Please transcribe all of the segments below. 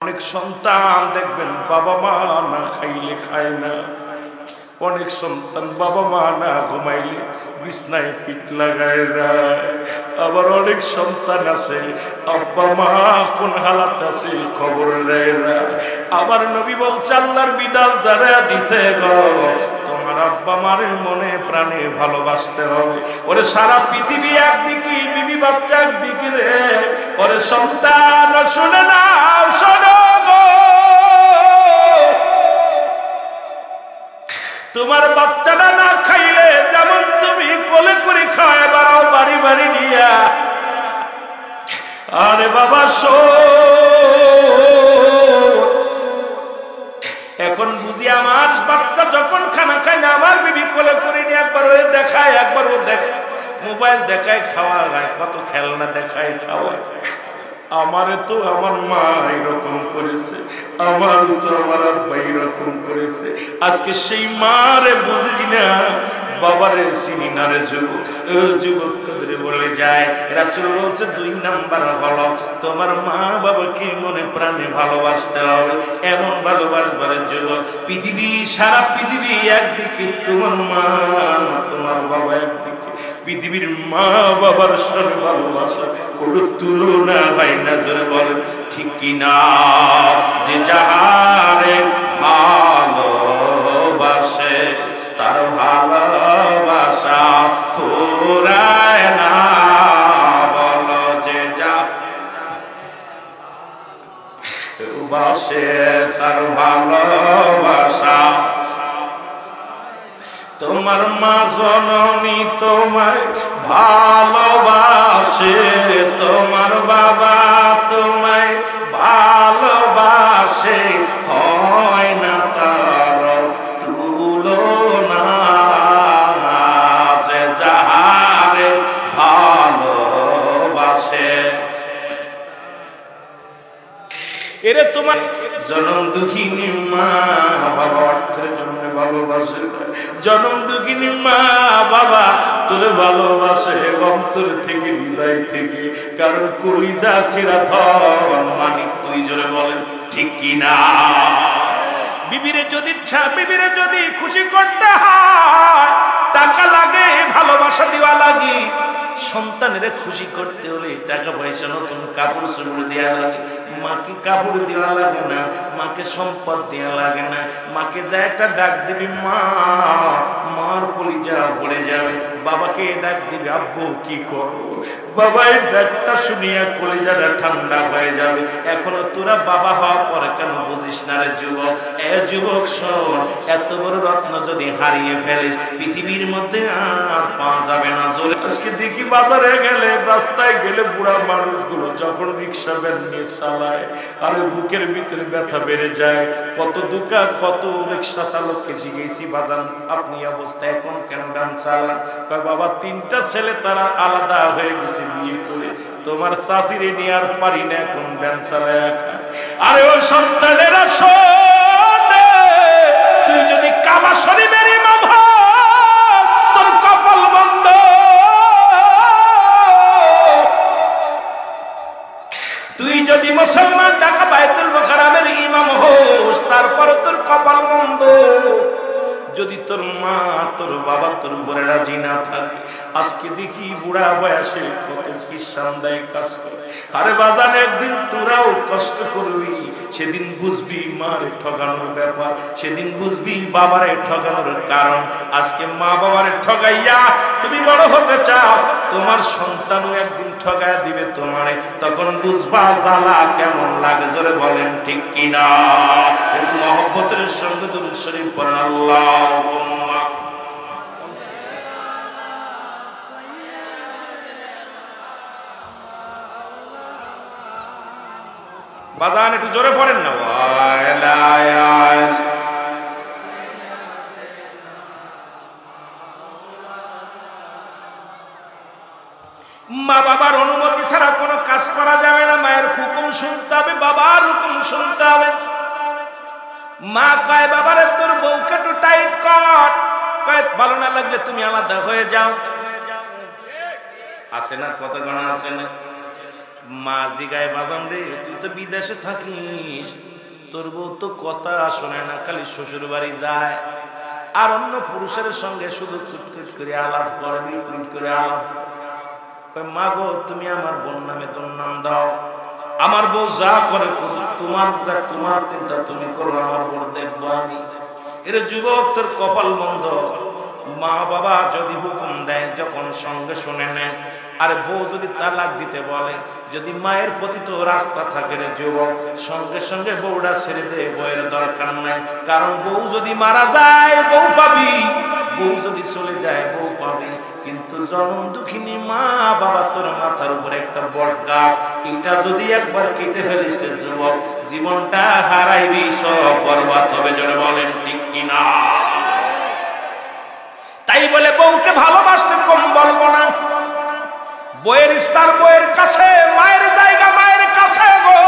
অনেক সন্তান দেখবেন বাবা মা না খাইলে খায় না, অনেক সন্তান বাবা মা না ঘুমাইলে বিছনায় পিঠ লাগায় না, আবার অনেক সন্তান আছে আব্বা মা কোন হালাত আছে খবর নেয় না। আমার নবী বলছে আল্লাহর বিধান যারা দিছে গো, তোমার আব্বা মারের মনে প্রাণে ভালোবাসতে হবে। ওরে সারা পৃথিবী একদিকে, বিবি বাচ্চা একদিকে রে, ওরে সন্তান শুনে নাও, শোনো গো, তোমার বাচ্চাটা না খাইলে যেমন তুমি কোলে করে খায় বাড়াও বাড়ি বাড়ি নিয়া, আরে বাবা এখন বুঝি আমার বাচ্চা যখন খানা খায় না, আমার বিবি কোলে করে নিয়ে একবার ওরে দেখায়, একবার ও দেখায়, মোবাইল দেখায়, খাওয়া গায়, কত খেলনা দেখায়, খাওয়ায়। আমারে তো আমার মা এরকম করেছে, আমার তো আমার আব্বা এরকম করেছে। আজকে সেই মারে বুঝি না, বাবারে চিনি না রে যুবক। যুবক তোদের বলে যায়, রাসূল বলছে 2 নাম্বার হলো তোমার মা বাবাকে মনে প্রাণে ভালোবাসতে হবে। এমন ভালোবাসবারে যুবক, পৃথিবী সারা পৃথিবী একদিকে, তোমার মা তোমার বাবা একদিকে, পৃথিবীর মা বাবার সাথে ভালোবাসা কোনো তুলনা হয় না। জোরে বলেন ঠিক কিনা? যে যাহারে ভালোবাসে তার ভালোবাসা ফুরায় না, বলো যে যা বাসে তার ভালোবাসা। তোমার মা জননী তোমায় ভালোবাসে, তোমার বাবা তোমায় ভালোবাসে, হয় না তার তুলনা। যে যাহারে ভালোবাসে, এরে তোমার জনম দুঃখিনী মা বাবা অর্থের জন্য ভালোবাসে না, জনম দুঃখিনী মা বাবা তোরে ভালোবাসে অন্তর থেকে, হৃদয় থেকে, কারণ কলিজা শিরা ধন মানিক তুই। জোরে বলেন ঠিক কিনা? বিবিরে যদি খুশি করতে হয় টাকা লাগে, ভালোবাসা দেওয়া লাগে। সন্তানের খুশি করতে হলে টাকা পয়সা, নতুন কাপড় চোপড় দেওয়া লাগে। মাকে কাপড় দেওয়া লাগে না, মাকে সম্পদ দেওয়া লাগে না। মাকে যা একটা ডাক দিবি মা, মার কলিজা ভরে যাবে। বাবাকে ডাক দিবি আব্বু কি করো, বাবা এই ডাকটা শুনিয়া কলিজাটা ঠান্ডা হয়ে যাবে। এখনো তোরা বাবা হওয়ার পরে কেন বুঝিস না রে যুবক? যুবক শোন, এত বড় রত্ন যদি হারিয়ে ফেলিস পৃথিবীর মধ্যে আর পাওয়া যাবে না। জোরে আজকে দেখি বাজারে গেলে, রাস্তায় গেলে বুড়া মানুষগুলো যখন রিক্সা ভ্যান নিয়ে চালায়, আর বুকের ভিতরে ব্যথা বেড়ে যায়। কত দোকান, কত রিক্সা চালককে জিজ্ঞেসি বাজান আপনি অবস্থা এখন কেন গান চালান? বাবা 3টা ছেলে তারা আলাদা হয়ে গেছে বিয়ে করে, তোমার চাষিরে নিয়ে আর পারি না, এখন ভ্যান চালায়। আরে ও সন্তানেরা শোনে, তুই যদি কাবা শরীফের ইমাম হস তোর কপাল বন্ধ। তুই যদি মুসলমান ঢাকা বাইতুল মুকাররমের ইমাম হোস, তারপর তোর কপাল বন্ধ। যদি তোর মা তোর বাবা তোর উপরে রাজি না থাকে, আজকে দেখি বুড়া বয়সে কত কিসানদায়ক কাজ করে। আরে বাদান একদিন তোরাও কষ্ট করবি, সেদিন বুঝবি মার ঠকানোর ব্যাপার, সেদিন বুঝবি বাবারে ঠকানোর কারণ। আজকে মা বাবারে ঠকাইয়া তুমি বড় হতে চাও, তোমার সন্তানও একদিন ঠকাইয়া দিবে তোমারে, তখন বুঝবা জ্বালা কেমন লাগে। জোরে বলেন ঠিক কিনা? একটু মহব্বতের সঙ্গে দুরূদ শরীফ পড়েন আল্লাহুম্মা। বাদান একটু জোরে পড়েন না। মা বাবার অনুমতি ছাড়া কোনো কাজ করা যাবে না। মায়ের হুকুম শুনতে হবে, বাবার হুকুম শুনতে হবে। মা কয় বাবারে তোর বউকে একটু টাইট কর, কয় ভালো না লাগলে তুমি আলাদা হয়ে যাও। আসে না? কত গণা আসে না? মা জিগায় বাজান রে তুই তো বিদেশে থাকিস, তোর বউ তো কথা শোনে না, খালি শ্বশুর বাড়ি যায় আর অন্য পুরুষের সঙ্গে শুধু কুটকুট করে আলাপ করে, বিটকুট করে আলাপ। মা গো তুমি আমার বোন নামে তোর নাম দাও, আমার বউ যা করে করুক, তোমার চিন্তা তুমি করো, আমার বউ দেখবো আমি। এর যুবক তোর কপাল বন্ধ, মা বাবা যদি হুকুম দেয় যখন সঙ্গে শুনে নেয়, আর বউ যদি তালাক দিতে বলে, যদি মায়ের প্রতি তো রাস্তা থাকে রে যুবক, সঙ্গে সঙ্গে বউটা ছেড়ে দে, বউয়ের দরকার নাই। কারণ বউ যদি মারা যায় বউ পাবি, বউ যদি চলে যায় বউ পাবি, কিন্তু জনম দুঃখিনী মা বাবা তোর মাথার উপরে একটা বট গাছ, এটা যদি একবার কেটে ফেলিস রে যুবক, জীবনটা হারাইবি, সব বরবাদ হবে। জোরে বলেন ঠিক কিনা? তাই বলে বউকে ভালোবাসতে কম বলবো না। বইয়ের স্থান বইয়ের কাছে, মায়ের জায়গা মায়ের কাছে গো,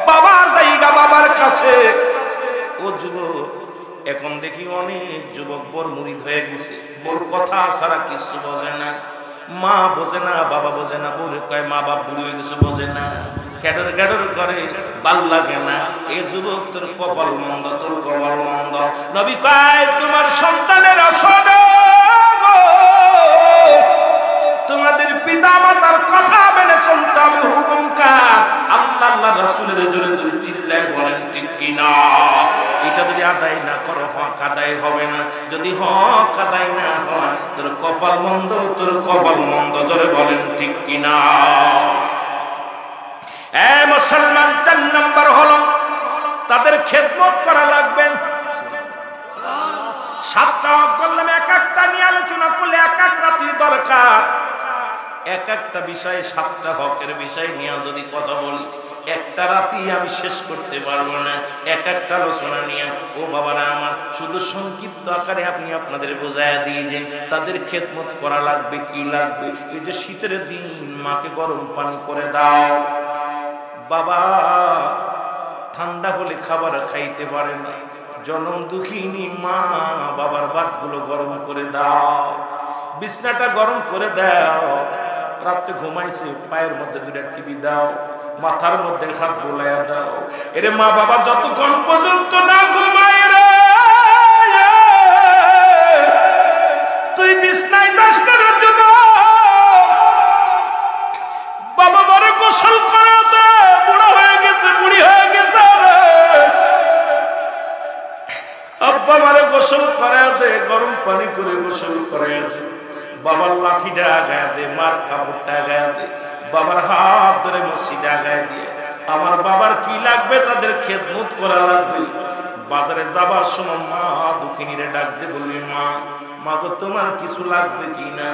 বাবার জায়গা বাবার কাছে। ও যুবক, এখন দেখি অনেক যুবক বড় মুরিদ হয়ে গেছে, বড় কথা ছাড়া কিছু বোঝে না, মা বোঝে না, বাবা বোঝে না, বউরে কয় মা বাপ বুড়ি হয়ে গেছে, বোঝে না, ক্যাডর ক্যাডর করে, ভাল লাগে না। এই যুবক তোর কপাল মন্দ, তোর কপাল মন্দ। নবী কয় তোমার সন্তানের শোনো, তোমাদের পিতা মাতার কথা মেনে চলতে হবে, হুকুমকার আল্লাহ রাসূলের জোরে জোরে চিল্লায় বলেন ঠিক কিনা? এটা যদি আদায় না করো হক আদায় হবে না, যদি হক আদায় না হয় তোর কপাল মন্দ, তোর কপাল মন্দ। জোরে বলেন ঠিক কিনা? মুসলমান 4 নাম্বার হলো তাদের খেদমত করা লাগবে। 7টা হক বললাম, এক একটা নিয়ে আলোচনা করলে এক এক রাতির দরকার। এক একটা বিষয়ে 7টা হকের বিষয় নিয়ে যদি কথা বলি, একটা রাতি আমি শেষ করতে পারবো না, এক একটা আলোচনা নিয়ে। ও বাবারা আমার, শুধু সংক্ষিপ্ত আকারে আপনি আপনাদের বোঝায় দিয়ে যে তাদের খেদমত করা লাগবে। কি লাগবে? এই যে শীতের দিন মাকে গরম পানি করে দাও, বাবা ঠান্ডা হলে খাবার খাইতে পারে না, জনম দুঃখিনী মা বাবার ভাতগুলো গরম করে দাও, বিছনাটা গরম করে দাও, রাত্রে ঘুমাইছে পায়ের মধ্যে 2টা টিভি দাও, মাথার মধ্যে হাত বোলাইয়া দাও। এরে মা বাবা যতক্ষণ পর্যন্ত না ঘুমায় রে, তুই বিছনায় দাস করার জন্য বাবা মারে গোসল করে দে, বুড়া হয়ে গেছে, বুড়ি হয়ে গেছে রে, আব্বা মারে গোসল করে দে, গরম পানি করে গোসল করে দে, বাবার লাঠিটা গায়ে দে, মার কাপড়টা গায়ে দে, বাবার হাত ধরে মসজিদে গায়ে দিয়ে। আমার বাবার কি লাগবে? তাদের খেদমত করা লাগবে। বাজারে যাবার সময় মা দুঃখিনীরে ডাক দিয়ে বলবি, মা মা গো তোমার কিছু লাগবে কি না?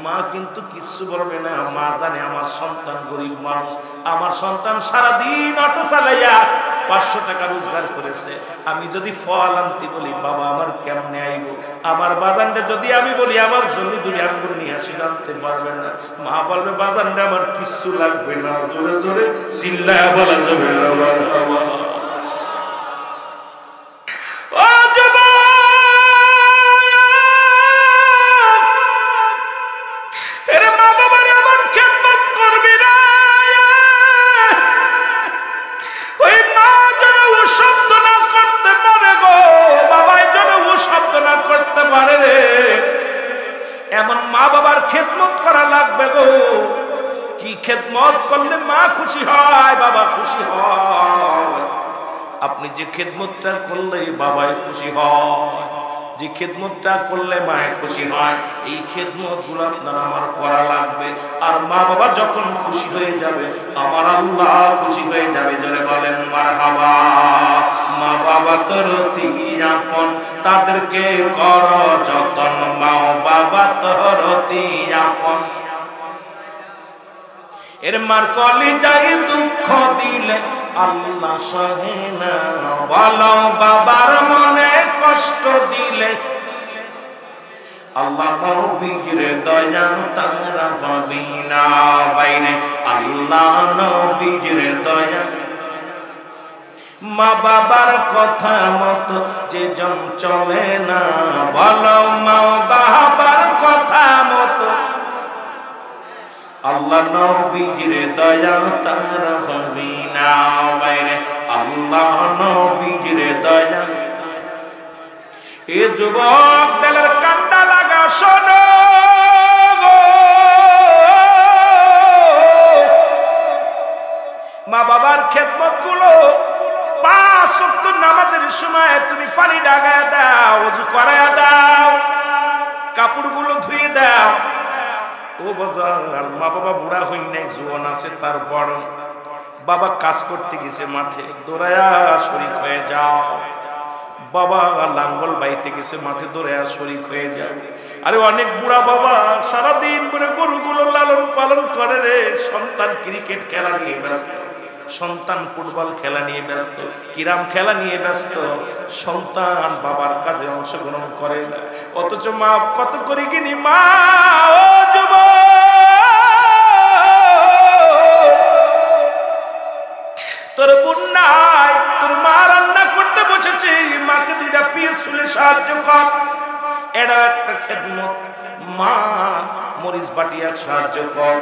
মা কিন্তু কিছু বলবে না, মা জানে আমার সন্তান গরিব মানুষ, আমার সন্তান সারাদিন অটো চালাইয়া 500 টাকা রোজগার করেছে। আমি যদি ফল আনতে বলি, বাবা আমার কেমনে আইব? আমার বাজানটা যদি আমি বলি আমার জন্য 2 আঙ্গুর নিয়ে আসি, জানতে পারবে না। মা বলবে বাজানটা আমার কিছু লাগবে না, জোরে জোরে চিল্লায়া বলা যাবে না বাবা। এমন মা বাবার খেদমত করা লাগবে গো। কি খেদমত করলে মা খুশি হয়, বাবা খুশি হয়? আপনি যে খেদমতটা করলে বাবাই খুশি হয়, যে খেদমতটা করলে মায়ে খুশি হয়, এই খেদমত গুলো আপনার আমার করা লাগবে। আর মা বাবা যখন খুশি হয়ে যাবে, আমার আল্লাহ খুশি হয়ে যাবে। জোরে বলেন মারহাবা। মা বাবা তোর অতি আপন, তাদেরকে কর যতন, মা বাবা তোর অতি আপন। এর মার কলিজায় দুঃখ দিলে আল্লাহ সহে না, বলো বাবার মনে কষ্ট দিলে আল্লাহ নবীর দয়া তারা পাবি না। বাইরে আল্লাহ নবীর দয়া। মা বাবার কথা মতো যে জন চলে না, বলো মা বাবার কথা মতো আল্লাহ নবীজির দয়া তার হবে না বাইরে, আল্লাহ নবীজির দয়া। এ যুবক দেলের কান্ডা লাগা শোনো, মা বাবার খেদমত গুলো 5 ওয়াক্ত নামাজের সময় তুমি পানি ডাগায় দাও, ওযু করায় দাও, কাপড়গুলো ধুয়ে দাও। ও বাজার, মা বাবা বুড়া হই নাই, জোয়ান আছে, তার বড় বাবা কাজ করতে গেছে মাঠে, দৌড়ায়া শরীক হয়ে যাও। বাবা লাঙ্গল বাইতে গেছে মাঠে, দৌড়ায়া শরীক হয়ে যাও। আরে অনেক বুড়া বাবা সারাদিন করে গরুগুলো লালন পালন করে রে, সন্তান ক্রিকেট খেলা নিয়ে ব্যস্ত, সন্তান ফুটবল খেলা নিয়ে ব্যস্ত, কিরাম খেলা নিয়ে ব্যস্ত, সন্তান বাবার কাজে অংশগ্রহণ করে না। অথচ মা কত করে কিনি, মা ও যুবক, তোর বোন নাই, তোর মা রান্না করতে বসেছে, মাকে 2টা পিস চুলে সাহায্য কর, এটা একটা খেদমত। মা মরিচ বাটিয়া সাহায্য কর।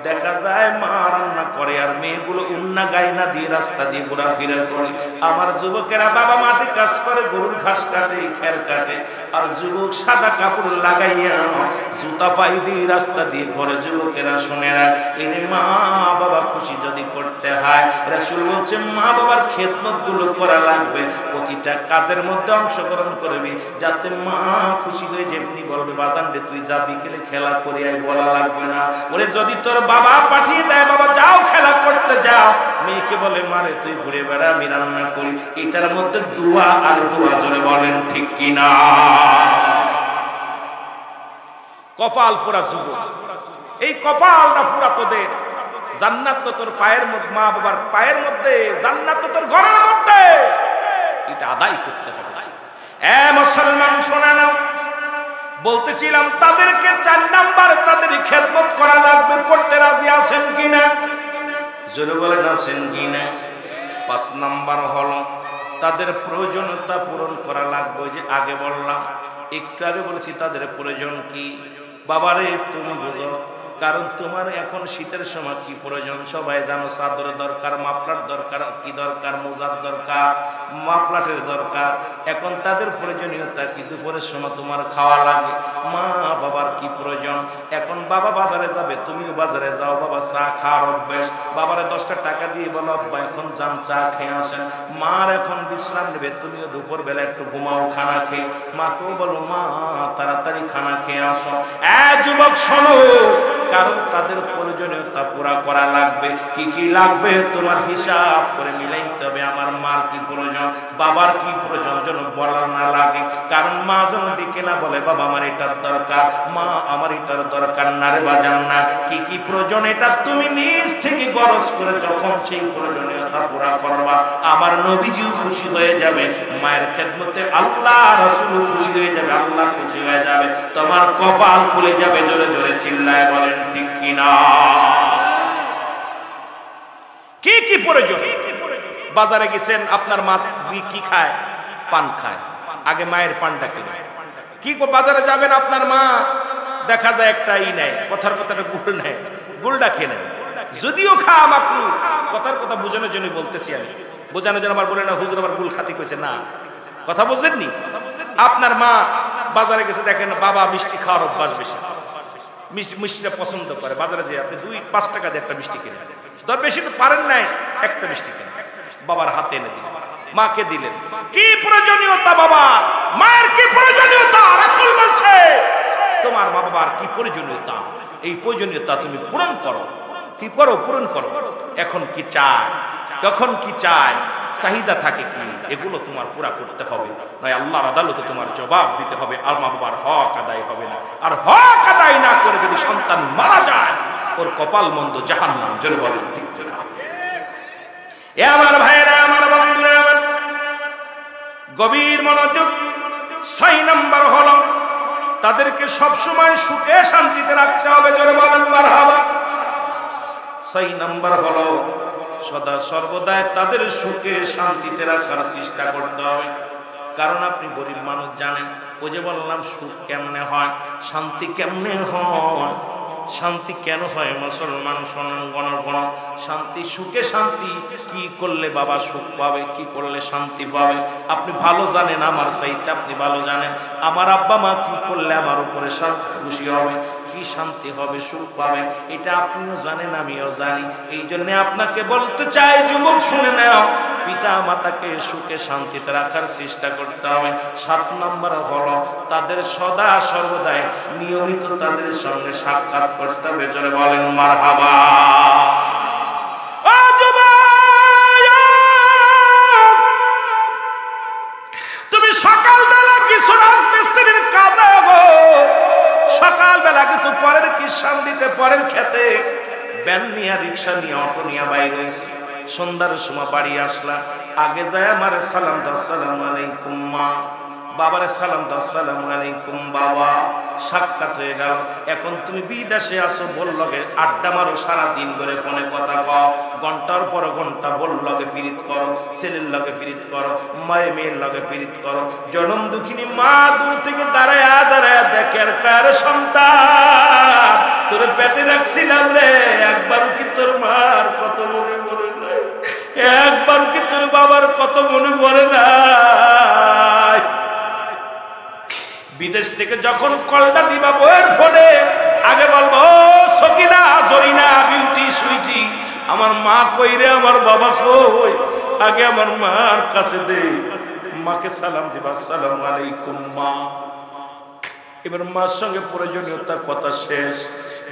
দেখা যায় মা রান্না করে আর মেয়েগুলো উন্না গাইনা দিয়ে রাস্তা দিয়ে ঘোরাফেরা করে। আমার যুবকেরা বাবা মাঠে কাজ করে, গরুর ঘাস কাটে, খের কাটে, আর যুবক সাদা কাপড় লাগাইয়া জুতা পাই দিয়ে রাস্তা দিয়ে ঘরে। যুবকেরা শুনে রাখ, এর মা বাবা খুশি যদি করতে হয়, রাসূল বলছে মা বাবার খেদমত গুলো করা লাগবে, প্রতিটা কাজের মধ্যে অংশগ্রহণ করবি, যাতে মা খুশি হয়ে যেমনি বলবে বাজান রে তুই যা বিকেলে খেলা করে আয়, বলা লাগবে না। ওরে যদি তোর বাবা পাঠিয়ে দেয়, বাবা যাও খেলা করতে যাও, মেয়েকে বলে মারে তুই ঘুরে বেড়া, আমি রান্না করি, এটার মধ্যে দোয়া আর দোয়া, জোরে বলেন ঠিক কিনা? কপাল পুরা যুবক, এই কপালটা পুরা তোদের। জান্নাত তো তোর পায়ের মধ্যে, মা বাবার পায়ের মধ্যে, জান্নাত তো তোর ঘরের মধ্যে, এটা আদায় করতে হবে। এ মুসলমান শোনা নাও, বলতেছিলাম তাদেরকে 4 নাম্বার তাদের খেদমত করা লাগবে, করতে রাজি আছেন কিনা? জোরে বলেন আছেন কিনা? 5 নাম্বার হলো তাদের প্রয়োজনীয়তা পূরণ করা লাগবে। যে আগে বললাম, একটু আগে বলেছি তাদের প্রয়োজন কি। বাবারে তুমি বুঝো, কারণ তোমার এখন শীতের সময় কি প্রয়োজন সবাই জানো, চাদর দরকার, মাফলার দরকার, কি দরকার, মোজার দরকার, মাফলাটের দরকার। এখন তাদের প্রয়োজনীয়তা কি, দুপুরের সময় তোমার খাওয়া লাগে, মা বাবার কি প্রয়োজন। এখন বাবা বাজারে যাবে, তুমিও বাজারে যাও, বাবা চা খাওয়ার অভ্যেস, বাবারে 10টা টাকা দিয়ে বলো আব্বা এখন যান চা খেয়ে আসেন। মার এখন বিশ্রাম নেবে, তুমিও দুপুর বেলা একটু ঘুমাও খানা খেয়ে, মাকেও বলো মা তাড়াতাড়ি খানা খেয়ে আসো। যুবক শোনো, কারণ তাদের প্রয়োজনীয়তা পুরা করা লাগবে। কি কি লাগবে তোমার হিসাব করে মিলাইতে হবে। আমার মার কি প্রয়োজন, বাবার কি প্রয়োজন যেন বলা না লাগে, কারণ মা যেন ডেকে না বলে বাবা আমার এটার দরকার, মা আমার এটার দরকার না রে বাজান না। কি কি প্রয়োজন এটা তুমি নিজ থেকে গরজ করে যখন সেই প্রয়োজনীয়তা পুরা করবা, আমার নবীজিও খুশি হয়ে যাবে, মায়ের খেদমতে আল্লাহ রাসূল খুশি হয়ে যাবে, আল্লাহ খুশি হয়ে যাবে, তোমার কপাল খুলে যাবে। জোরে জোরে চিল্লায় বলেন ঠিক কিনা? কি কি প্রয়োজন? বাজারে গেছেন, আপনার মা কি খায়? পান খায়, আগে মায়ের পানটা কিনে। কি বাজারে যাবেন, আপনার মা দেখা যায় একটা নেয়, কথার কথাটা গুড় নেয়, গুড়টা খেয়ে নেন, যদিও খাওয়া মাকরু। কথার কথা বোঝানোর জন্য বলতেছি আমি, বোঝানোর জন্য আমার বলে না হুজুর আবার গুল খাতি কইছে না, কথা বোঝেননি? আপনার মা বাজারে গেছে, দেখেন বাবা মিষ্টি খাওয়ার অভ্যাস বেশি, মিষ্টিটা পছন্দ করে, বাজারে যে আপনি 2-5 টাকা দিয়ে একটা মিষ্টি কিনে, তার বেশি তো পারেন নাই, একটা মিষ্টি কিনে বাবার হাতে এনে দিলেন, মাকে দিলেন। কি প্রয়োজনীয়তা বাবার, মায়ের কি প্রয়োজনীয়তা? রাসূল বলছে তোমার মা বাবার কি প্রয়োজনীয়তা, এই প্রয়োজনীয়তা তুমি পূরণ করো। কি করো? পূরণ করো। এখন কি চায়, কখন কি চায়, চাহিদা থাকে কি, এগুলো তোমার পুরা করতে হবে, নয় আল্লাহর আদালতে তোমার জবাব দিতে হবে। আর মা বাবার হক আদায় হবে না, আর হক আদায় না করে যদি সন্তান মারা যায়, ওর কপাল মন্দ, জাহান্নাম। জোরে বলেন ঠিক না? এ আমার ভাইরা, আমার বন্ধুরা, আমার গভীর মনোযোগ। 6 নাম্বার হলো তাদেরকে সব সময় সুখে শান্তিতে রাখতে হবে। জোরে বলেন মারহাবা। 6 নাম্বার হলো সদা সর্বদাই তাদের সুখে শান্তিতে রাখার চেষ্টা করতে হবে। কারণ আপনি গরিব মানুষ জানেন, ওই যে বললাম সুখ কেমনে হয়, শান্তি কেমনে হয়, শান্তি কেন হয় মুসলমান গণ শান্তি সুখে শান্তি কি করলে বাবা সুখ পাবে, কি করলে শান্তি পাবে আপনি ভালো জানেন, আমার চাইতে আপনি ভালো জানেন। আমার আব্বা মা কি করলে আমার উপরে শান্তি খুশি হবে, কি শান্তি হবে, সুখ পাবে, এটা আপনিও জানেন আমিও জানি। এই জন্য আপনাকে বলতে চাই যুবক শুনে নাও, পিতা মাতাকে সুখে শান্তিতে রাখার চেষ্টা করতে হবে। 7 নম্বর হলো তাদের সদা সর্বদাই নিয়মিত তাদের সঙ্গে সাক্ষাৎ করতে হবে। জোরে বলেন মারহাবা। তুমি সকালবেলা কিছু রাজমিস্ত্রির কাজে গো, সকালবেলা কিছু পরের কিষান দিতে, পরের খেতে ভ্যান নিয়ে, রিক্সা নিয়ে, অটো নিয়ে বাইরে হয়েছে। সন্ধ্যার সময় বাড়ি আসলা, আগে যায় আমারে সালাম দাও, আসসালামু আলাইকুম মা, বাবারে সালাম দাও, আসসালামু আলাইকুম বাবা। সাক্ষাৎ হয়ে গেল। এখন তুমি বিদেশে আসো, বললগে আড্ডা মারো, সারাদিন ধরে ফোনে কথা কও, ঘন্টার পর ঘন্টা বললগে ফিরিত করো, ছেলের লগে ফিরিত করো, মায়ের মেয়ের লগে ফিরিত করো। জনম দুঃখিনী মা দূর থেকে দাঁড়ায় দেখে আর কার সন্তান তোর পেটে রাখছিলাম রে, একবার কি তোর মার কত মনে পড়ে না, একবার কি তোর বাবার কত মনে পড়ে না। বিদেশ থেকে যখন কলটা দিবা বউয়ের ফোনে, আগে বলবো সকিনা, জরিনা, বিউটি, সুইটি, আমার মা কই রে, আমার বাবা কই, আগে আমার মার কাছে দে, মাকে সালাম দিবা, আসসালামু আলাইকুম মা। এবার মার সঙ্গে প্রয়োজনীয়তার কথা শেষ,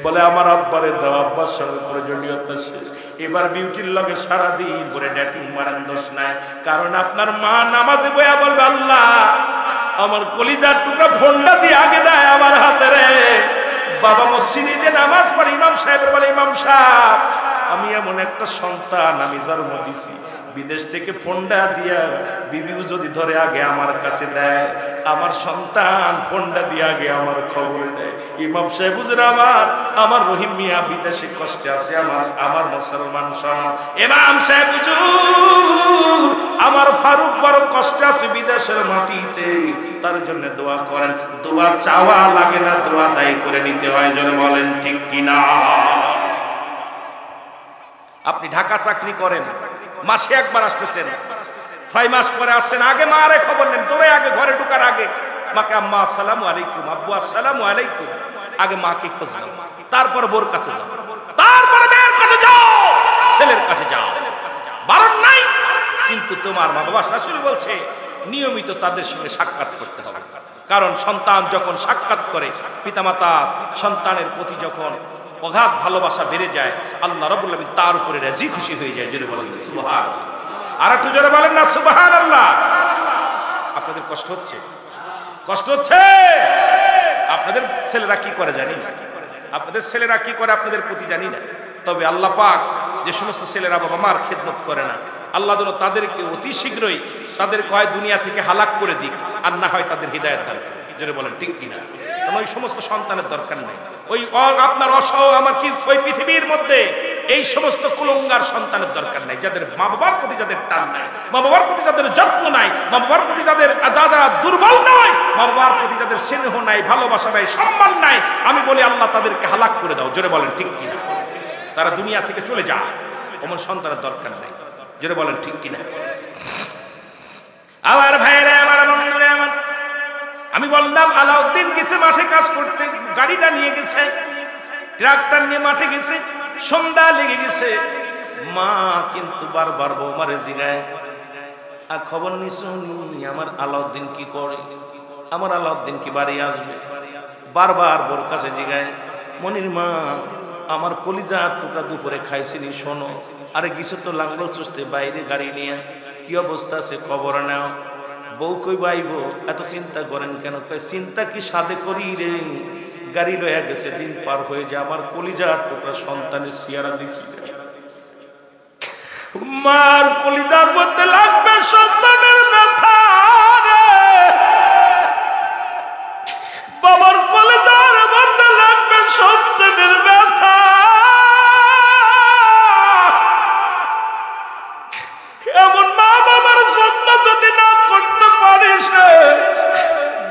বলে আমার আব্বারে দাও, আব্বার সঙ্গে প্রয়োজনীয়তা শেষ। এবার বিউটির লগে সারাদিন পরে ডেটিং মারেন, দোষ নাই। কারণ আপনার মা নামাজে বইয়া বলবে আল্লাহ আমার কলিজার টুকরা ফোনটা দিয়ে আগে দেয় আমার হাতে রে। বাবা মসজিদে যে নামাজ পড়ে, ইমাম সাহেবের বলে ইমাম সাহেব আমি এমন একটা সন্তান আমি জন্ম দিছি, বিদেশ থেকে ফোনটা দিয়া বিবিও যদি ধরে আগে আমার কাছে দেয়, আমার সন্তান ফোনটা দিয়ে আগে আমার খবর নেয়। ইমাম সাহেব হুজুর আমার রহিম মিয়া বিদেশে কষ্টে আছে, আমার মুসলমান শোনো। ইমাম সাহেব হুজুর আমার ফারুক বড় কষ্টে আছে বিদেশের মাটিতে, তার জন্য দোয়া করেন। দোয়া চাওয়া লাগে না, দোয়া দায়ী করে নিতে হয়। যেন বলেন ঠিক কিনা? আপনি ঢাকা চাকরি করেন, মাসে একবার আসতেছেন, 6 মাস পরে আসছেন, আগে মারে খবর নেন, তোরে আগে ঘরে ঢুকার আগে মাকে আম্মা আসসালামু আলাইকুম, আব্বু আসসালামু আলাইকুম, আগে মাকে খোঁজ নাও, তারপর বোর কাছে যাও, তারপর মেয়ের কাছে যাও, ছেলের কাছে যাও, বারণ নাই। কিন্তু তোমার মা বাবা শাশুড়ি বলছে নিয়মিত তাদের সঙ্গে সাক্ষাৎ করতে হবে। কারণ সন্তান যখন সাক্ষাৎ করে, পিতামাতা সন্তানের প্রতি যখন অগাধ ভালোবাসা বেড়ে যায়, আল্লাহ রাব্বুল আলামিন তার উপরে রাজি খুশি হয়ে যায়। জোরে বলেন সুবহানাল্লাহ। আর একটু জোরে বলেন না সুবহানাল্লাহ। আপনাদের কষ্ট হচ্ছে? কষ্ট হচ্ছে? আপনাদের ছেলেরা কি করে জানি না, আপনাদের ছেলেরা কি করে আপনাদের প্রতি জানি না। তবে আল্লাহ পাক যে সমস্ত ছেলেরা বাবা মার খেদমত করে না, আল্লাহ যেন তাদেরকে অতি শীঘ্রই তাদেরকে হয় দুনিয়া থেকে হালাক করে দিক, আর না হয় তাদের হৃদায়ত দান করে। জোরে বলেন ঠিক কিনা? কারণ ওই সমস্ত সন্তানের দরকার নেই। ওই আপনার আমার কি ওই পৃথিবীর মধ্যে এই সমস্ত কুলঙ্গার সন্তানের দরকার নাই, যাদের মা বাবার প্রতি যাদের টান নাই, মা বাবার প্রতি যাদের যত্ন নাই, মা বাবার প্রতি যাদের যারা দুর্বল নয়, মা বাবার প্রতি যাদের স্নেহ নাই, ভালোবাসা নাই, সম্মান নাই, আমি বলি আল্লাহ তাদেরকে হালাক করে দাও। জোরে বলেন ঠিক কিনা? তারা দুনিয়া থেকে চলে যায়, এমন সন্তানের দরকার নাই। জোরে বলেন ঠিক কিনা? আমার ভাইয়েরা, আমার বন্ধুরা, আমার আমি বললাম আলাউদ্দিন গেছে মাঠে কাজ করতে, গাড়িটা নিয়ে গেছে, ট্রাক্টর নিয়ে মাঠে গেছে, সন্ধ্যা লেগে গেছে। মা কিন্তু বারবার বৌমারে জিগায়, আর খবর নিশুনি আমার আলাউদ্দিন কি করে, আমার আলাউদ্দিন কি বাড়ি আসবে। বারবার বোর কাছে জিগায়, মনির মা আমার কলিজার টুকরা দুপুরে খাইছিনি, শোনো। আরে গেছে তো লাঙ্গল চুষতে বাইরে গাড়ি নিয়ে, কি অবস্থা আছে খবর নাও। বউ কই বাইব, এত চিন্তা করেন কেন? চিন্তা কি সাধে করি রে, গাড়ি লয়ে গেছে, দিন পার হয়ে যায়, আমার কলিজার টুকরা সন্তানের চেহারা দেখি, মার কলিজার মধ্যে লাগবে সন্তানের ব্যথা রে, বাবার কলিজার মধ্যে লাগবে সন্তানের ব্যথা। এমন মা বাবার যত্ন যদি না করতে পারিস,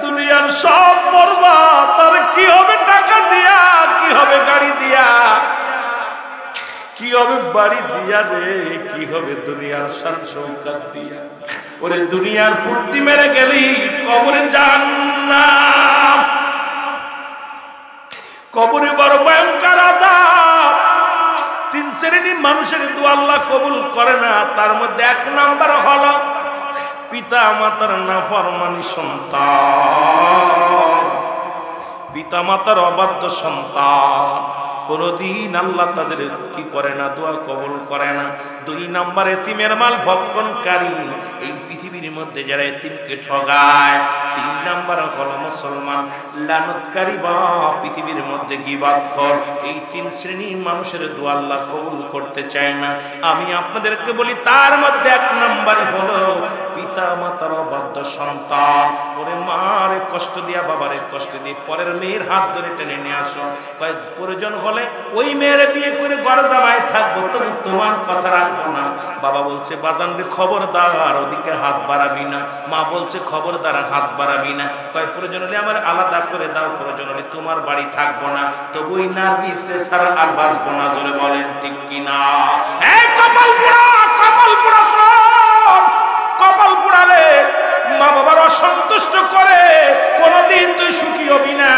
দুনিয়ার সব বরবাদ। তার কি হবে টাকা দিয়া, কি হবে গাড়ি বাড়ি দিয়া রে কি হবে দুনিয়ার শান শৌকত দিয়া। ওরে দুনিয়ার ফুর্তি মেরে গেলি কবরে জান্নাত, কবরে বড় ভয়ঙ্কর আযাব। তিন শ্রেণীর মানুষের দোয়া আল্লাহ কবুল করে না, তার মধ্যে এক নাম্বার হলো পিতা মাতার নাফরমানি সন্তান, পিতা মাতার অবাধ্য সন্তান। কোনদিন আল্লাহ তাদের কি করে না, দোয়া কবুল করে না। দুই নাম্বার এতিমের মাল ভক্ষণকারী, এই পৃথিবীর মধ্যে যারা এতিমকে ঠগায়। তিন নাম্বার হলো মুসলমান লানতকারী বা পৃথিবীর মধ্যে গীবাতখোর। এই তিন শ্রেণীর মানুষের দোয়া আল্লাহ কবুল করতে চায় না। আমি আপনাদেরকে বলি তার মধ্যে এক নাম্বারই হলো পিতা মাতার অবাধ্য সন্তান। ওরে মারে কষ্ট দিয়া বাবারে কষ্ট দিয়ে পরের মেয়ের হাত ধরে টেনে নিয়ে আসো, কয়েক প্রয়োজন হলে ওই মেয়ের বিয়ে করে ঘরে জামাই থাকবো, তবু তোমার কথা রাখবো না। বাবা বলছে বাজানদের খবরদার ওদিকে হাত বাড়াবি না, মা বলছে খবরদার হাত বাড়াবি না। কয়েক প্রয়োজন হলে আমার আলাদা করে দাও, প্রয়োজন হলে তোমার বাড়ি থাকবো না, তবু ওই নার্গিস রে ছাড়া আর বাঁচবো না। জোরে বলেন ঠিক কিনা? এই কপাল পোড়া, কপাল পোড়া, কপাল পোড়ালে মা বাবার অসন্তুষ্ট করে কোনদিন তুই সুখী হবি না।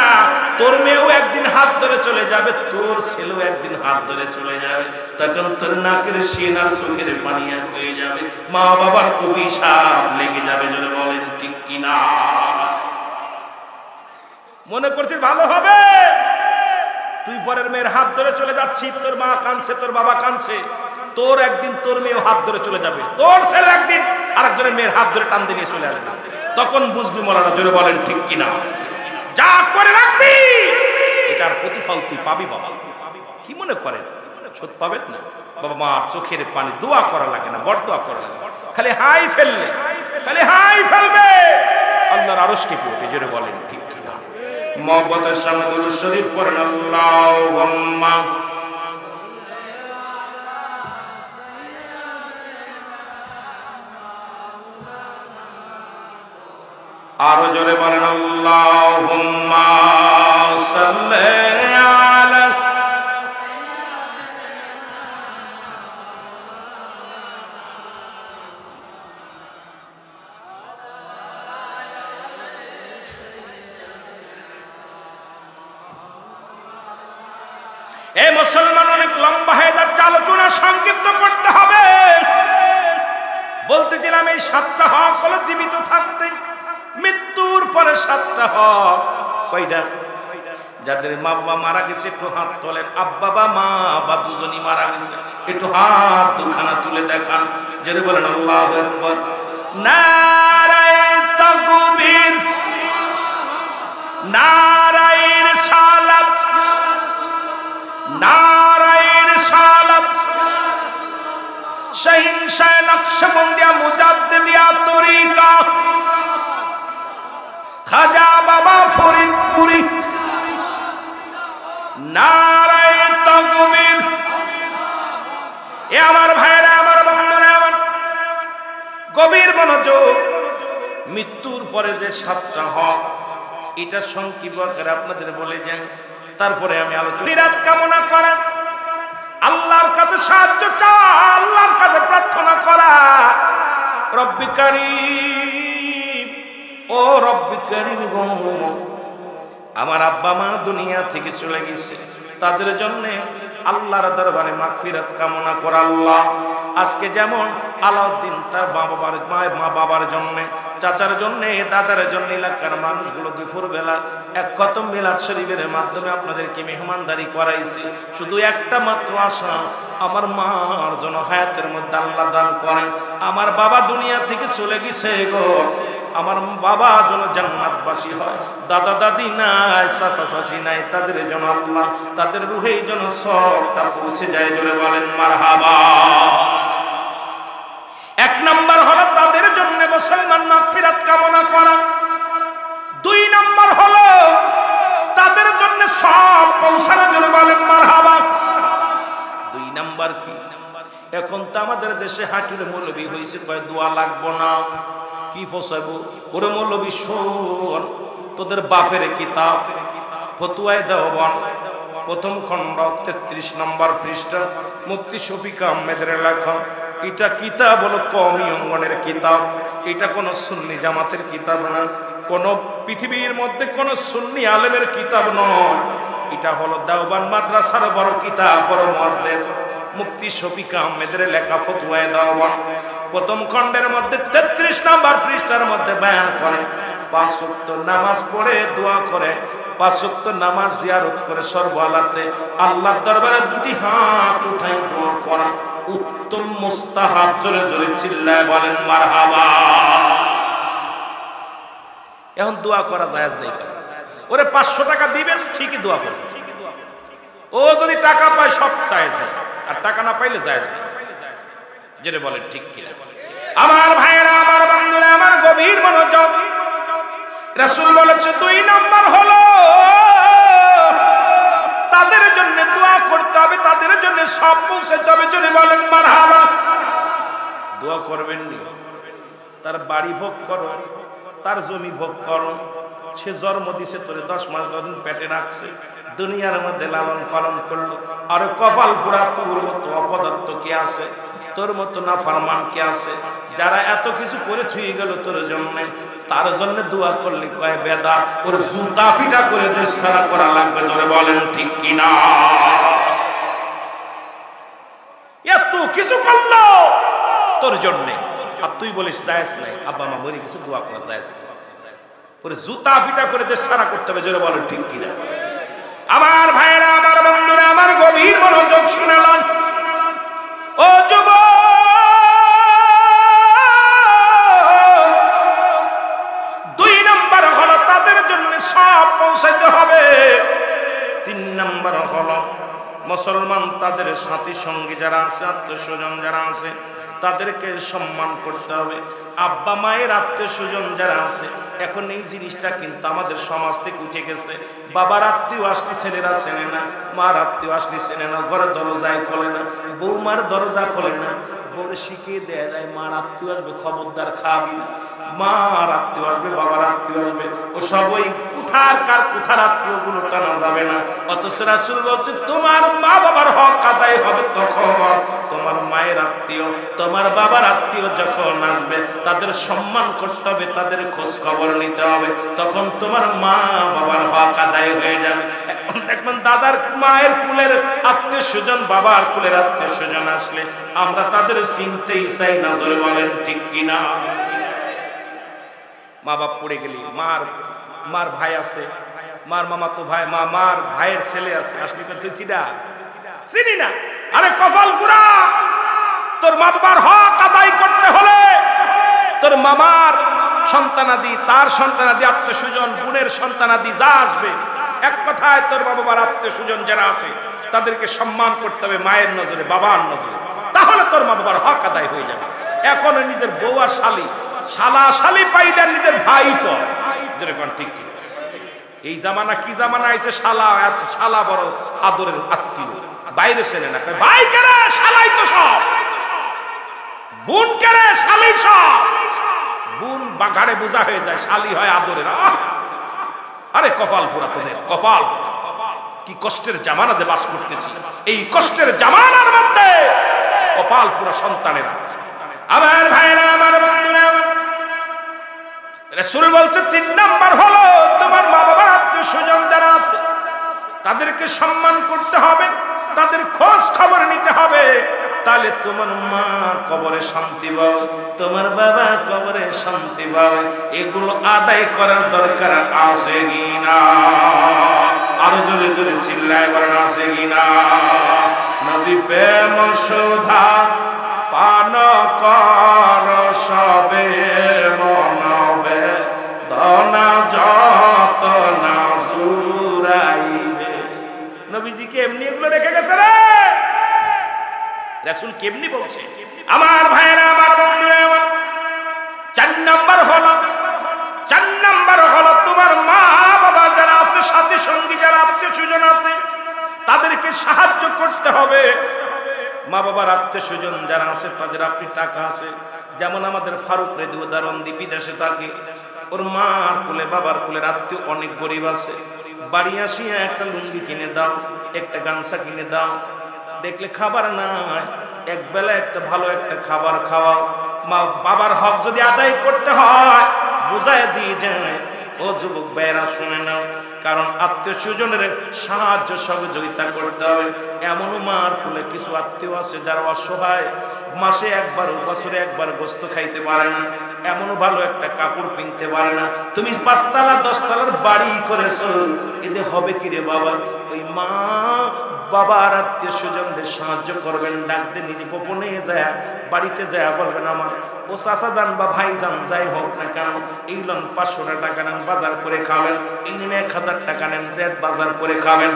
তোর মেয়েও একদিন হাত ধরে চলে যাবে, তোর ছেলেও একদিন হাত ধরে চলে যাবে, তখন তোর নাকের শিন আর চোখের পানি এক হয়ে যাবে, মা বাবার অভিশাপ লেগে যাবে। জোরে বলেন ঠিক কিনা? মনে করছিস ভালো হবে? তুই পরের মেয়ের হাত ধরে চলে যাচ্ছিস, তোর মা কাঁদছে, তোর বাবা কাঁদছে, তোর একদিন তোর মেয়েও হাত ধরে চলে যাবে, তোর ছেলে একদিন আরেকজনের মেয়ের হাত ধরে টান দিয়ে চলে আসবে, তখন বুঝবি মরানা। জোরে বলেন ঠিক কিনা? যা করে রাখবি এটার প্রতিফল তুই পাবি। বাবা কি মনে করেন সত্যি পাবেন না? বাবা মার চোখের পানি দোয়া করা লাগে না, বড় দোয়া করা লাগে, খালি হাই ফেললে, খালি হাই ফেলবে আল্লাহর আরশকে পেয়ে। জোরে বলেন ঠিক কিনা? মহব্বতের সামনে দুরূদ শরীফ পড়েন। আল্লাহুম্মা আরো জোরে বলেন আল্লাহুম্মা সাল্লি আলা। এই মুসলমান অনেক লম্বা হয়ে যাচ্ছে, আলোচনা সংক্ষিপ্ত করতে হবে। বলতেছিলাম এই সাতটা হক হলো জীবিত থাকতে, মৃত্যুর পরে সাতটা হক। কয়টা? যাদের মা বাবা মারা গেছে একটু হাত তোলেন, আব্বা বা মা বা দুজনই মারা গেছে একটু হাত দুখানা তুলে দেখান। যদি বলেন আল্লাহু আকবার, নারায়ে তাকবীর, নারায়ে রিসালাত, নারায়ে রিসালাত। শাহিনশাহ নকশবন্দিয়া মুজাদ্দিদিয়া তরিকা খাজা বাবা ফরিদপুরি, নারায়ে তাকবীর। এ আমার ভাইরা, আমার বন্ধুরা, আমার গভীর মনোযোগ। মৃত্যুর পরে যে সাতটা হক, এটা সংক্ষিপ্ত করে আপনাদের বলে যাই, তারপরে আমি আলোচনা। বিরাট কামনা করা, আল্লাহর কাছে সাহায্য চাওয়া, আল্লাহর কাছে প্রার্থনা করা। রব্বি কারীম, ও রব্বি কারীম গো, আমার আব্বা মা দুনিয়া থেকে চলে গেছে, তাদের জন্য আল্লাহর দরবারে মাগফিরাত কামনা করা। আল্লাহ আজকে যেমন আলাউদ্দিন তার মা বাবার জন্য, চাচার জন্য, দাদার জন্য, এলাকার মানুষগুলো দুপুর বেলা এক খতম মিলাদ শরীফের মাধ্যমে আপনাদেরকে মেহমানদারি করাইছি। শুধু একটা মাত্র আশা, আমার মার জন্য হায়াতের মধ্যে আল্লাহ দান করেন। আমার বাবা দুনিয়া থেকে চলে গেছে গো, আমার বাবা যেন জান্নাতবাসী হয়, দাদা দাদি নাই, চাচা চাচি নাই, তাদের জন্য আল্লাহ তাদের রুহে যেন সবটা পৌঁছে যায়। জোরে বলেন মারহাবা। এক নাম্বার হলো তাদের জন্য মুসলমান মাগফিরাত কামনা করা। দুই নাম্বার হলো তাদের জন্য সব পৌঁছানো। জোরে বলেন মারহাবা। দুই নাম্বার কি? এখন তো আমাদের দেশে হাঁটুর মৌলবী হয়েছে, কয় দোয়া লাগবো না, কি ফসাবো? ওরে মৌলবী শোন, তোদের বাপের কিতাব ফতুয়ায় দেওয়ান প্রথম খণ্ড 33 নম্বর পৃষ্ঠা, মুফতি শফিক আহমেদের লেখা। এটা কিতাব হলো কওমি অঙ্গনের কিতাব, এটা কোনো সুন্নি জামাতের কিতাব না, কোনো পৃথিবীর মধ্যে কোনো সুন্নি আলেমের কিতাব নয়। এটা হলো দেওবন্দ মাদ্রাসার বড় কিতাব, বড় মুহাদ্দিস মুফতি শফিক আহমেদের লেখা ফতোয়ায়ে দেওবন্দ। প্রথম খণ্ডের মধ্যে 33 নম্বর পৃষ্ঠার মধ্যে বয়ান করে 5 ওয়াক্ত নামাজ পড়ে দোয়া করে, 5 ওয়াক্ত নামাজ জিয়ারত করে সর্বহালাতে আল্লাহর দরবারে দুটি হাত উঠাই দোয়া করা উত্তম মুস্তাহাব। জোরে জোরে চিল্লায় বলেন মারহাবা। এখন দোয়া করা জায়েজ নেই? ওরে 500 টাকা দিবেন, ঠিকই দোয়া করবেন। ও যদি টাকা পায় সব জায়েজ, আর টাকা না পাইলে জায়েজ নেই। জেনে বলেন ঠিক কিনা? আমার ভাইয়েরা, আমার বন্ধুরা, আমার গভীর মনোযোগ। রাসূল বলেছে 2 নাম্বার হলো তাদের জন্য দোয়া করতে হবে, তাদের জন্য সব পৌঁছাতে হবে। জোরে বলেন মারহাবা। দোয়া করবেন নি, তার বাড়ি ভোগ করো, তার জমি ভোগ করো, সে জন্ম দিছে তোরে 10 মাস 10 দিন পেটে রাখছে, দুনিয়ার মধ্যে লালন পালন করলো, আর কপাল পোড়া তোর মতো অপদার্থ কে আছে, তোর মতো নাফরমান কে আছে, যারা এত কিছু করে থুয়ে গেল তোর জন্য, তার জন্য দোয়া করলি কয় বেদা, ওর জুতা ফিটা করে দেশ সারা করা লাগবে। জোরে বলেন ঠিক কিনা? এত কিছু করলো তোর জন্য, আর তুই বলিস জায়েজ নাই, আব্বা মা মরে কিছু দোয়া করা জায়েজ নাই, ওরে জুতা ফিটা করে দেশ সারা করতে হবে। জোরে বলেন ঠিক কিনা? আমার ভাইয়েরা, আমার বন্ধুরা, আমার গভীর মনোযোগ শুনালাম। ও যুবক, 2 নাম্বার হলো তাদের জন্য সব পৌঁছাতে হবে। 3 নাম্বার হলো মুসলমান তাদের সাথী সঙ্গী যারা আছে, আত্মীয় স্বজন যারা আছে, তাদেরকে সম্মান করতে হবে। আব্বা মায়ের আত্মীয় স্বজন যারা আছে, এখন এই জিনিসটা কিন্তু আমাদের সমাজ থেকে উঠে গেছে। বাবার আত্মীয় আসলে ছেলেরা চেনে না, মার আত্মীয় আসলে চেনে না, ঘরের দরজায় খোলে না, বৌমার দরজা খোলে না, বউর শিখিয়ে দেয়া যায় মার আত্মীয় আসবে খবরদার খাবি না, মার আত্মীয় আসবে, বাবার আত্মীয় আসবে, ও সবই কুঠার আত্মীয় গুলো টানা যাবে না। অথচ রাসূল বলছে তোমার মা বাবার হক আদায় হবে তখন, তোমার মায়ের আত্মীয়, তোমার বাবার আত্মীয় যখন আসবে তাদের সম্মান করতে হবে, তাদের খোঁজ খবর নিতে হবে, তখন তোমার মা বাবার হক আদায় হয়ে যাবে। এখন দেখবেন দাদার মায়ের কুলের আত্মীয় স্বজন, বাবার কুলের আত্মীয় স্বজন আসলে আমরা তাদের চিনতেই চাই না। জোরে বলেন ঠিক কিনা? মা বাপ পড়ে গেলি, মার ভাই আছে, মার মামাতো ভাই, মার ভাইয়ের ছেলে আছে, আসলে তুই কিডা চিনি না। আরে কপাল পুরা, তোর মা বাবার হক আদায় করতে হলে তোর মামার সন্তানাদি, তার সন্তানাদি, আত্মীয় স্বজন, বোনের সন্তানাদি যা আসবে, এক কথায় তোর মা বাবার আত্মীয় স্বজন যারা আছে তাদেরকে সম্মান করতে হবে মায়ের নজরে, বাবার নজরে, তাহলে তোর মা বাবার হক আদায় হয়ে যাবে। এখন নিজের বউ আর শালি, শালা শালি পাইলে নিজের ভাই পর, যেরকম ঠিক কি? এই জামানা কি জামানা আইছে, শালা বড় আদরের আত্মীয়, বাইরে চেনে না, ভাই কেরে শালাই তো সব, বোন কেরে শালি সব, বোন বাগাড়ে বোঝা হয়ে যায়, শালি হয় আদরের। আরে কপাল পোড়া তোদের, কপাল! কি কষ্টের জামানাতে বাস করতেছি, এই কষ্টের জামানার মধ্যে কপাল পোড়া সন্তানেরা। আমার ভাইরা, আমার ভাইরা, রাসূল বলছে 3 নাম্বার হলো তোমার মা বাবার আত্মীয় স্বজন যারা আছে তাদেরকে সম্মান করতে হবে, তাদের খোঁজ খবর নিতে হবে, তাহলে তোমার মা কবরে শান্তি পাবে, তোমার বাবা কবরে শান্তি পাবে। এগুলো আদায় করার দরকার আছে কিনা? আরো জোরে জোরে চিল্লায় বলেন আছে কিনা? নবী প্রেম সুধা পান কর সবে মনবে, ধনা যত না জুরাইবে। নবীজি কেমনি এগুলো রেখে গেছে রে? রাসূল কেমনি বলছে? আমার ভাইরা, আমার বন্ধুরা, আমার 4 নাম্বার হলো তোমার মা বাবা যারা আছে, সাথী সঙ্গী যারা আত্মীয় স্বজন আছে, তাদেরকে সাহায্য করতে হবে। মা বাবার আত্মীয় স্বজন যারা আছে তাদের আপনি টাকা আছে, যেমন আমাদের ফারুক রেদি উদাহরণ দি, বিদেশে থাকে, ওর মার কুলে বাবার কুলের আত্মীয় অনেক গরিব আছে, বাড়ি আসিয়া একটা লুঙ্গি কিনে দাও, একটা গামছা কিনে দাও। দেখলে খাবার নাই, এক বেলা একটা ভালো একটা খাবার খাওয়াও। মা বাবার হক যদি আদায় করতে হয় বুঝায় দিয়ে যায়। ও যুবক ভাইরা শুনে নাও, কারণ আত্মীয় স্বজনের সাহায্য সহযোগিতা করতে হবে। এমনও মার কুলে কিছু আত্মীয় আছে যারা অসহায়, মাসে একবার বছরে একবার গোস্ত খাইতে পারে না, এমনও ভালো একটা কাপড় কিনতে পারে না। তুমি 5 তলা 10 তলার বাড়ি করেছো, এতে হবে কি রে বাবা? ওই মা বাবার আত্মীয় স্বজনদের সাহায্য করবেন, ডাকতে নিজে গোপনে যায় বাড়িতে যায় বলবেন আমার ও চাচা যান বা ভাই যান যাই হোক না কেন, এই লোন 500 টাকা নেন বাজার করে খাবেন, এই নেন 1000 টাকা নেন যে বাজার করে খাবেন।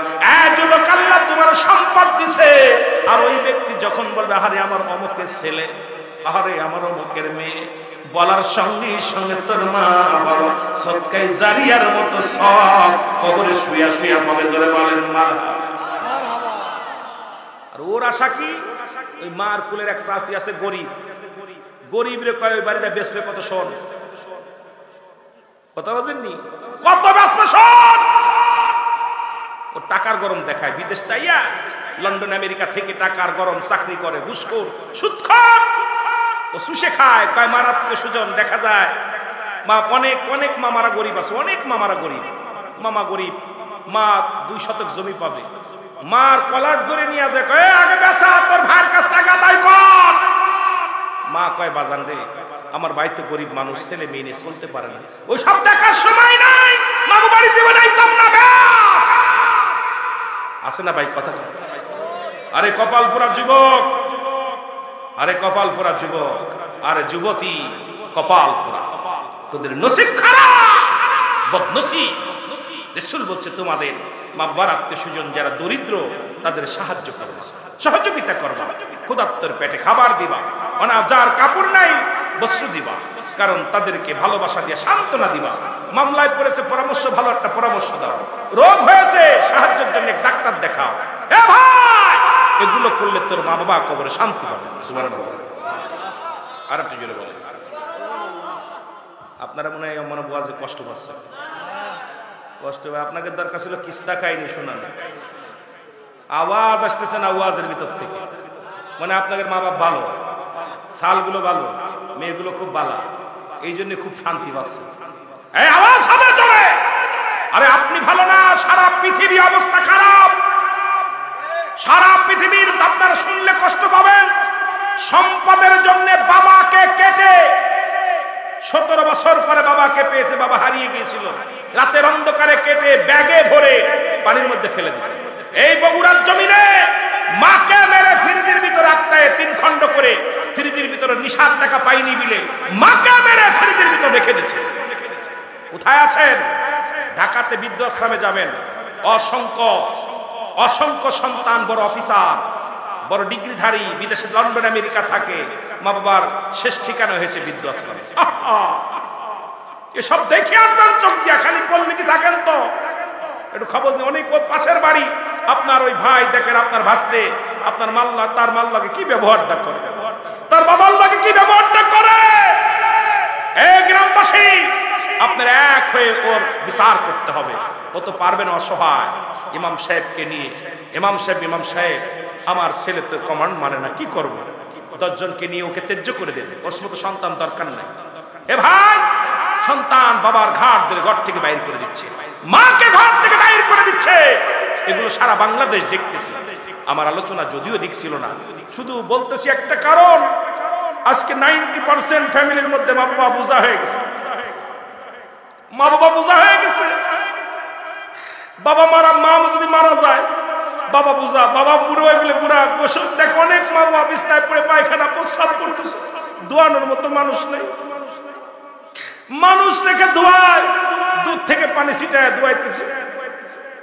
যুবক আল্লাহ তোমার সম্পদ দিছে, আর ওই ব্যক্তি যখন বলবে আরে আমার অমুকের ছেলে, আরে আমার অমুকের মেয়ে, বলার সঙ্গে সঙ্গে তোর মা বাবা সদকায়ে জারিয়ার মতো সব কবরে শুয়া শুয়া পাবে। জোরে বলেন মারহাবা। আর ওর আশা কি? ওই মার ফুলের এক শাস্তি আছে গরিব, গরিব রে কয় ওই বাড়িটা বেচবে কত শোন, কথা বুঝেননি? কত বেচবে শোন। ও টাকার গরম দেখায়, বিদেশ তাইয়া লন্ডন আমেরিকা থেকে টাকার গরম চাকরি করে, ঘুষখোর সুদখোর, ও সুশে খায়। কয় মার আত্মীয় স্বজন দেখা যায় মা অনেক অনেক মামারা গরিব আছে, অনেক মামারা গরিব, মামা গরিব, মা 2 শতক জমি পাবে, মার কলার ধরে নিয়ে যায় কয় আগে বেচা তোর ভাইয়ের কাছ টাকা আদায় কর। মা কয় বাজান রে আমার ভাই তো গরিব মানুষ, ছেলে মেয়ে নিয়ে চলতে পারে না, ওই সব দেখার সময় নাই, মামু বাড়ি দেবে যাইতাম না ব্যাস। আছে না ভাই কথা? আরে কপাল পোড়া যুবক, আরে কপাল পোড়া যুবক, আরে যুবতী কপাল পোড়া, তোদের নসিব খারাপ, বদনসিব। রাসূল বলছে তোমাদের মা বাবার আত্মীয় স্বজন যারা দরিদ্র তাদের সাহায্য করবা, সহযোগিতা করবা, ক্ষুধার্তের পেটে খাবার দিবা, যার কাপড় নাই বস্ত্র দিবা, কারণ তাদেরকে ভালোবাসা দিয়ে সান্ত্বনা দিবা। মামলায় পড়েছে পরামর্শ, ভালো একটা পরামর্শ দাও, রোগ হয়েছে সাহায্যের জন্য ডাক্তার দেখাও। এ ভাই এগুলো করলে তোর মা বাবা কবরে শান্তি পাবে। সুবহানাল্লাহ। আর একটু জোরে বলেন। আপনারা মনে হয় মনে বুঝে কষ্ট পাচ্ছে, কষ্ট হবে। আপনাদের দরকার ছিল কিস্তা কাহিনী শোনানো, আওয়াজ আসতেছে না আওয়াজের ভিতর থেকে, মানে আপনাদের মা বাবা ভালো, ছালগুলো ভালো, মেয়েগুলো খুব ভালো, এই জন্য খুব শান্তি পাচ্ছে। এই আওয়াজ হবে জোরে। আরে আপনি ভালো না, সারা পৃথিবীর অবস্থা খারাপ, সারা পৃথিবীর আপনারা শুনলে কষ্ট পাবেন। সম্পদের জন্য বাবাকে কেটে 17 বছর পরে বাবাকে পেয়েছে, বাবা হারিয়ে গিয়েছিল, রাতের অন্ধকারে কেটে ব্যাগে ভরে পানির মধ্যে ফেলে দিয়েছে। এই বগুড়ার জমিনে মাকে মেরে ফ্রিজের ভিতরে আটকায় 3 খণ্ড করে, ফ্রিজের ভিতরে নিশার টাকা পাইনি বিলে মাকে মেরে ফ্রিজের ভিতরে রেখে দিয়েছে। কোথায় আছেন? ঢাকাতে বৃদ্ধাশ্রমে যাবেন, অসংখ্য অসংখ্য সন্তান বড় অফিসার, বড় ডিগ্রিধারী, বিদেশে লন্ডন আমেরিকা থাকে, মা বাবার শেষ ঠিকানা হয়েছে বৃদ্ধাশ্রমে। এসব দেখে আপনার চোখ দিয়া খালি পল্লীতে থাকেন তো একটু খবর নেই। অনেক পাশের বাড়ি আপনার ওই ভাই দেখেন, আপনার ভাসতে আপনার মাল্লা, তার মাল্লাকে কি ব্যবহারটা করে, তার বাবার লাগে কি ব্যবহারটা করে। এই গ্রামবাসী আপনার এক হয়ে ওর বিচার করতে হবে। ও তো পারবেন অসহায়, ইমাম সাহেবকে নিয়ে, ইমাম সাহেব আমার ছেলে তো কমান্ড মানে না, কি করব? 10 জনকে নিয়ে ওকে ত্যায্য করে দেবে, ওর মতো সন্তান দরকার নাই। এ ভাই সন্তান বাবার ঘাট ধরে ঘর থেকে বাইর করে দিচ্ছে, মাকে ঘর থেকে বাইর করে দিচ্ছে, এগুলো সারা বাংলাদেশ দেখতেছি। আমার আলোচনা যদিও দিক ছিল না, শুধু বলতেছি একটা কারণ, আজকে 90% ফ্যামিলির মধ্যে মা বাবা বোঝা হয়ে গেছে, মা বাবা বোঝা হয়ে গেছে। বাবা মা যদি মারা যায় বাবা বুঝা, বাবা বুড়ো হয়ে গেলে বুড়া গোসল দেখ, অনেক মা বাবা বিছনায় পড়ে পায়খানা প্রস্রাব করতেছে, দোয়ানোর মতো মানুষ নেই, মানুষ রেখে ধোয়ায়, দুধ থেকে পানি ছিটায় ধোয়াইতেছে।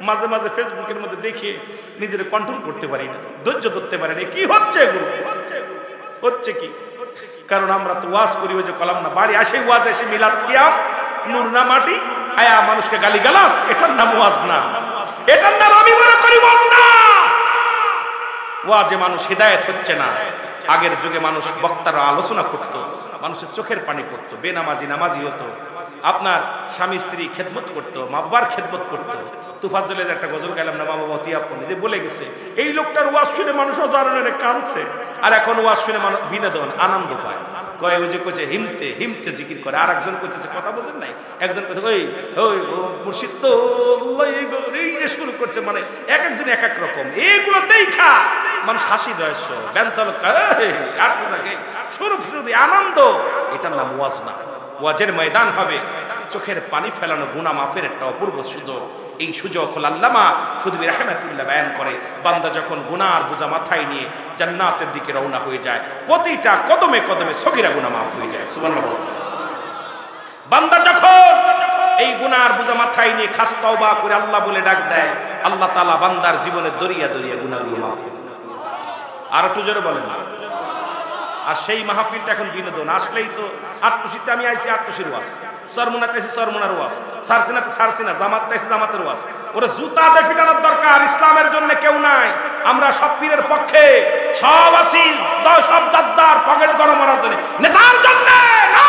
মাঝে মাঝে ফেসবুকের মধ্যে দেখে নিজের কন্ট্রোল করতে পারি না, ধৈর্য ধরতে পারি না, কি হচ্ছে এগুলো হচ্ছে কি? কারণ আমরা তো ওয়াজ করি, ওই যে কলাম না, বাড়ি আসে ওয়াজ এসে মিলাদ কিয়াম নূর না মাটি আয়া মানুষকে গালি গালাস, এটার নাম ওয়াজ না, এটার নাম আমি মনে করি ওয়াজ না। ওয়াজে মানুষ হিদায়াত হচ্ছে না, আগের যুগে মানুষ বক্তারা আলোচনা করত, মানুষের চোখের পানি পড়তো, বেনামাজি নামাজি হতো, আপনার স্বামী স্ত্রী খেদমত করতো, মা বাবার খেদমত করতো। তুফাজ্জলের একটা গজল গাইলাম না, মা বাবা অতি আপন, যে বলে গেছে এই লোকটার ওয়াজ শুনে মানুষ অজারণে কাঁদছে, আর এখন ওয়াজ শুনে মানুষ বিনোদন আনন্দ পায়। কয় ওই যে কইছে হিমতে হিমতে জিকির করে, আর একজন কইতেছে কথা বোঝেন নাই, একজন কইছে ওই ওই মুর্শিদ তো এই যে শুরু করছে, মানে এক একজন এক এক রকম। এইগুলোতেই খা মানুষ হাসি রহস্য ব্যান চালক আর থাকে শুরু শুরু আনন্দ। এটার নাম ওয়াজ না। ওয়াজের ময়দান হবে চোখের পানি ফেলানো গুনাহ মাফের একটা অপূর্ব সুযোগ। এই সুযোগ হল আল্লামা খুদবি রাহমাতুল্লাহ বয়ান করে, বান্দা যখন গুনার বোঝা মাথায় নিয়ে জান্নাতের দিকে রওনা হয়ে যায়, প্রতিটা কদমে কদমে সগীরা গুনাহ মাফ হয়ে যায়। সুবহানাল্লাহ। বান্দা যখন এই গুনার বোঝা মাথায় নিয়ে খাস তওবা করে আল্লাহ বলে ডাক দেয়, আল্লাহ তাআলা বান্দার জীবনে দরিয়া দরিয়া গুনাহগুলো মাফ করে দেন। আর একটু জোরে বলেন না। আর সেই মাহফিলটা এখন বিনোদন। আসলেই তো আটটুসিতে আমি আইছি আটটুসির ওয়াজ, সরমুনাতে আইছি সরমুনার ওয়াজ, সারসিনাতে সারসিনা, জামাতে আইছি জামাতের ওয়াজ। ওরে জুতাতে ফিটানোর দরকার, ইসলামের জন্য কেউ নাই। আমরা সব পীরের পক্ষে, সব আছি, সব জাদ্দার পকেট গরম করার জন্য, নেতার জন্য না।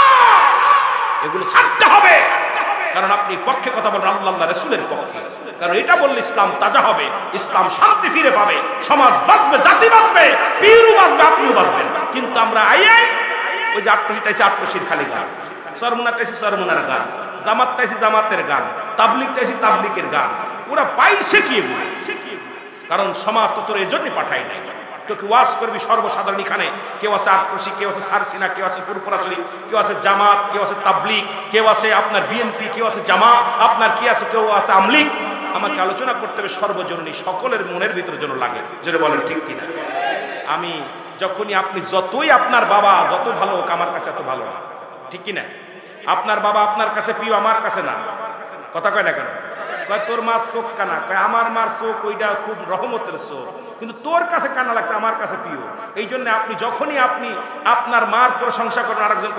এগুলো ছাড়তে হবে, কারণ আপনি পক্ষে কথা বলেন আল্লাহ রাসূলের পক্ষে। কারণ এটা বললে ইসলাম তাজা হবে, ইসলাম শান্তি ফিরে পাবে, সমাজ বাঁচবে, জাতি বাঁচবে, পীরও বাঁচবে, আপনিও বাঁচবেন। কিন্তু আমরা আইয়াই ওই যে আটটুসিতে আইছি আটটুসির খালি গান, সরমুনাতে আইছি সরমুনার গান, জামাতে আইছি জামাতের গান, তাবলীগতে আইছি তাবলীগের গান। ওরা পাইছে কি এগুলো? কারণ সমাজ তো তোর এই জন্যই পাঠাই নাই। তোকে ওয়াজ করবি সর্বসাধারণ। এখানে কেউ আছে আটটুসি, কেউ আছে সারসিনা, কেউ আছে পুরপুরাচুরি, কেউ আছে জামাত, কেউ আছে তাবলীগ, কেউ আছে আপনার বিএনপি, কেউ আছে জামা, আপনার কি আছে, কেউ আছে আমলিগ। আমাকে আলোচনা করতে হবে সর্বজনীন, সকলের মনের ভিতরে যেন লাগে। যেটা বলেন ঠিক কিনা? আমি যখনই আপনি যতই আপনার বাবা যত ভালো হোক আমার কাছে এত ভালো না, ঠিক কিনা? আপনার বাবা আপনার কাছে প্রিয়, আমার কাছে না। কথা কয় না কেন? কয় তোর মার চোখ কানা, কয় আমার মার চোখ ওইটা খুব রহমতের চোখ, কিন্তু তোর কাছে কানা লাগবে, আমার কাছে প্রিয়। এই জন্য আপনি যখনই আপনি আপনার মার প্রশংসা করেন, আরেকজন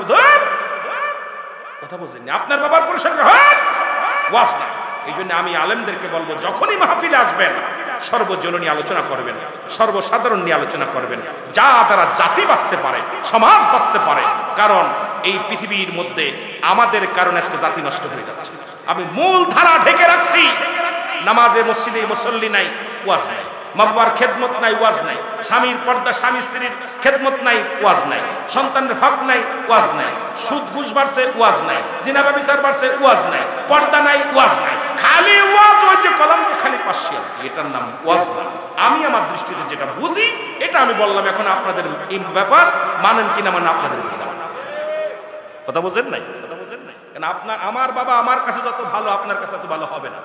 কথা বলছেন না, আপনার বাবার প্রশংসা হয় ওয়াজ না। এই জন্য আমি আলেমদেরকে বলবো, যখনই মাহফিলে আসবেন সর্বজনীন আলোচনা করবেন, সর্বসাধারণ নিয়ে আলোচনা করবেন, যা দ্বারা জাতি বাঁচতে পারে, সমাজ বাঁচতে পারে। কারণ এই পৃথিবীর মধ্যে আমাদের কারণে আজকে জাতি নষ্ট হয়ে যাচ্ছে। আমি মূল ধারা ঢেকে রাখছি, নামাজে মসজিদে মুসল্লি নাই, ওয়াজ নাই, মা বাবার খেদমত নাই, ওয়াজ নাই, স্বামীর পর্দা, স্বামী স্ত্রীর খেদমত নাই, ওয়াজ নাই, সন্তানের হক নাই, ওয়াজ নাই, সুদ ঘুষ বাড়ছে, ওয়াজ নাই, জিনা ব্যভিচার বাড়ছে, ওয়াজ নাই, পর্দা নাই, ওয়াজ নাই, খালি ওয়াজ। ওই যে কলম খালি পাশিয়াল, এটার নাম ওয়াজ না। আমি আমার দৃষ্টিতে যেটা বুঝি এটা আমি বললাম। এখন আপনাদের এই ব্যাপার মানেন কিনা, মানে আপনাদের কিনা। কথা বোঝেন নাই? কথা বোঝেন নাই? কারণ আপনার আমার বাবা আমার কাছে যত ভালো, আপনার কাছে তত ভালো হবে না।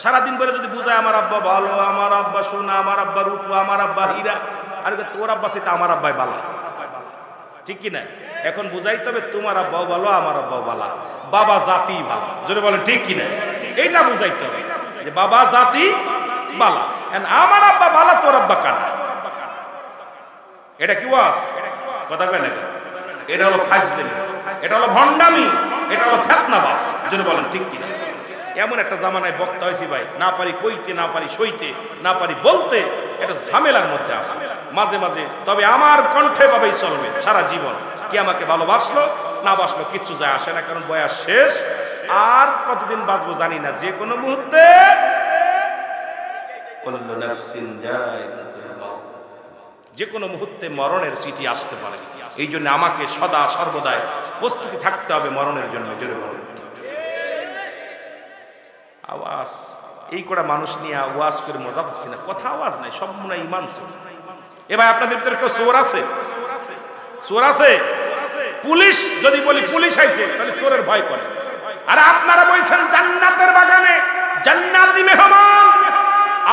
সারাদিন পরে যদি বুঝায় আমার আব্বা ভালো, আমার আব্বা সোনা, আমার আব্বা রূপা, আমার আব্বা হীরা, আর তোর আব্বা সেটা আমার আব্বাই বালা, ঠিক কিনা? এখন বুঝাইতে হবে তোমার আব্বাও ভালো, আমার আব্বাও বালা, বাবা জাতি ভালো। জোরে বলেন ঠিক কিনা? এইটা বুঝাইতে হবে যে বাবা জাতি বালা, আমার আব্বা বালা, তোর আব্বা কানা। এটা কি ওয়াজ? কথা কয় না? এটা হলো ফাজলামি, এটা হলো ভণ্ডামি, এটা হলো ফিতনাবাজ। জোরে বলেন ঠিক কিনা? এমন একটা জামানায় বক্তা হয়েছি ভাই, না পারি কইতে, না পারি সইতে, না পারি বলতে, এটা ঝামেলার মধ্যে আছে মাঝে মাঝে। তবে আমার কণ্ঠে ভাবেই চলবে সারা জীবন। কি আমাকে ভালোবাসলো না বাসলো কিচ্ছু যায় আসে না, কারণ বয়স শেষ। আর কতদিন বাঁচবো জানি না, যে কোনো মুহূর্তে যে কোনো মুহূর্তে মরণের চিঠি আসতে পারে। এই জন্য আমাকে সদা সর্বদাই প্রস্তুতি থাকতে হবে মরণের জন্য। জোরে বলেন। আওয়াজ এই কটা মানুষ নিয়ে ওয়াজ করে মজা পাচ্ছি না, কথা আওয়াজ নাই, সব মনে হয় ইমান চোর। এ ভাই আপনাদের ভিতরে কেউ চোর আছে? চোর আছে? পুলিশ যদি বলি পুলিশ আইছে তাহলে চোরের ভয় করে। আর আপনারা বলছেন জান্নাতের বাগানে জান্নাতি মেহমান,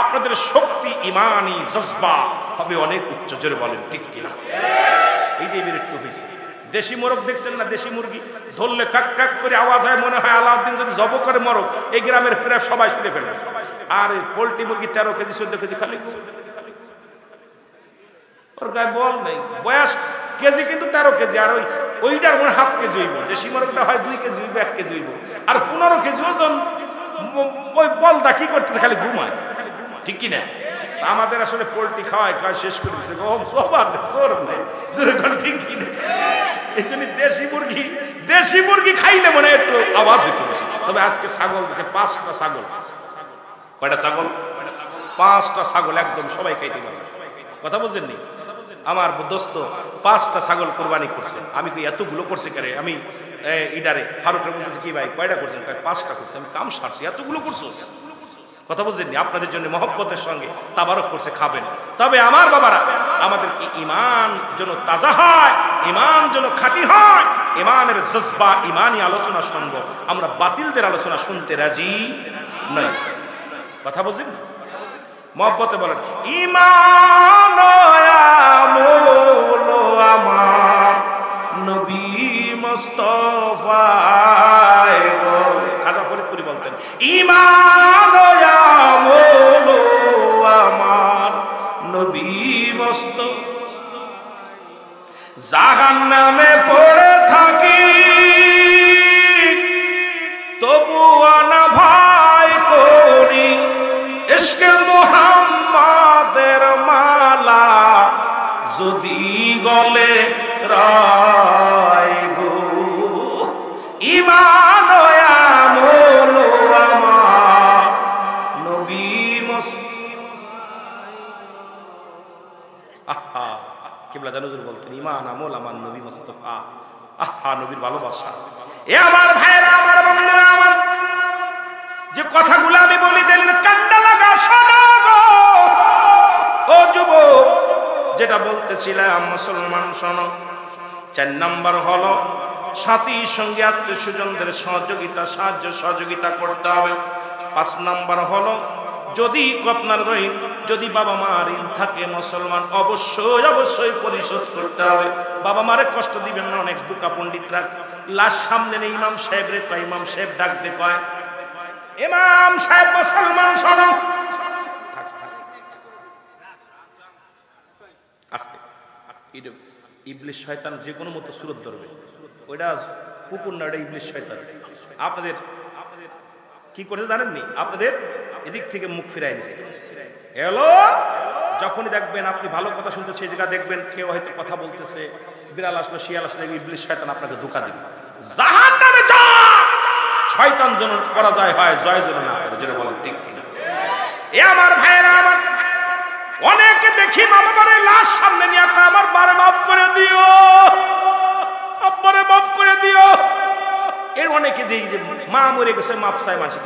আপনাদের শক্তি ইমানি জজবা হবে অনেক উচ্চ। জোরে বলেন ঠিক কিনা? এই যে একটু হয়েছে। দেশি মোরগ দেখছেন না? দেশি মুরগি ধরলে কাক কাক করে আওয়াজ হয়, মনে হয় আলাউদ্দিন যদি জব করে মোরগ এই গ্রামের প্রায় সবাই শুনে ফেলে। আর পোল্ট্রি মুরগি 13 কেজি 14 কেজি খালি, ওর গায়ে বল নেই, বয়স কেজি কিন্তু 13 কেজি। আর ওইটার মনে হাফ কেজি হইব, দেশি মোরগটা হয় 2 কেজি হইব, 1 কেজি হইব। আর 15 কেজি ওজন ওই বলদা কি করতেছে? খালি ঘুমায়, ঠিক কিনা? আমাদের আসলে পোল্ট্রি খাওয়ায় খাওয়া শেষ করে দিচ্ছে, সবার জোর নেই, যেরকম ঠিক কি এই জন্য দেশি মুরগি খাইলে মনে একটু আওয়াজ হইতে বেশি। তবে আজকে ছাগল দিচ্ছে 5টা ছাগল। কয়টা ছাগল? 5টা ছাগল একদম সবাই খাইতে পারবে। কথা বুঝেননি? আমার দোস্ত 5টা ছাগল কোরবানি করছে। আমি কি এতগুলো করছে কেন? আমি ইডারে ফারুকরে বলতেছি কি ভাই কয়টা করছেন? 5টা করছে। আমি কাম সারছি, এতগুলো করছো? কথা বুঝেননি? আপনাদের জন্য মহব্বতের সঙ্গে তাবারক করছে, খাবেন। তবে আমার বাবারা, আমাদের কি ইমান যেন তাজা হয়, ইমান যেন খাঁটি হয়, ইমানের জজবা, ইমানি আলোচনা শুনবো। আমরা বাতিলদের আলোচনা শুনতে রাজি নই। কথা বুঝেন? মহব্বতে বলেন ইমান আমল আমার নবী মুস্তাফায় গো। খাজা ফরিদপুরি বলতেন ইমান আমল আমার নবী মুস্তাফা। জাহান্নামে পড়ে থাকি তবু না ভাই করি ইশকে মুহাম্মাদের মালা যদি গলে রায় গো। ঈমান আমল আমার নবী মুস্তাফা। কিবলা জানুজুর বলতেন ঈমান আমল আমার নবী মুস্তাফা। আহা, নবীর ভালোবাসা। এ আমার ভাইরা, আমার বন্ধুরা, আমার যে কথাগুলো আমি বলি দিলেন কান্ডা লাগা শোনো গো। ও যুবক, যেটা বলতেছিলাম মুসলমান শোনো। 4 নম্বর হলো সাথীর সঙ্গে আত্মীয় স্বজনদের সাহায্য সহযোগিতা করতে হবে। 5 নম্বর হলো যদি আপনার যদি বাবা মার ঋণ থাকে মুসলমান অবশ্যই পরিশোধ করতে হবে। বাবা মারে কষ্ট দিবেন না। অনেক বুকা পণ্ডিতরা লাশ সামনে নেই, ইমাম সাহেব রে কয়, ইমাম সাহেব ডাক দে কয় ইমাম সাহেব মুসলমান শোনো। আস্তে ইবলিশ শয়তান যে কোনো মতো সুরত ধরবে, ওইটা কুকুর না, ওইটা ইবলিশ শয়তান। আপনাদের কি করেছে জানেননি? আপনাদের এদিক থেকে মুখ ফিরাই নিছে। হ্যালো, যখনই দেখবেন আপনি ভালো কথা শুনতে, সেই জায়গা দেখবেন কেউ হয়তো কথা বলতেছে, বিড়াল আসলো শিয়াল আসলো, ইবলিশ শয়তান আপনাকে ধোঁকা দিবে। জাহান্নামে যা, শয়তান যেন পরাজয় হয়, জয় যেন না করে। যেটা বলেন ঠিক কিনা? এ আমার ভাইয়েরা, আমার অনেকে দেখি মা বাবার লাশ সামনে নিয়ে আমার বারে মাফ করে দিও, আব্বারে মাফ করে দিও। এর অনেকে দেখি যে মা মরে গেছে, মাফ চাই মাসে।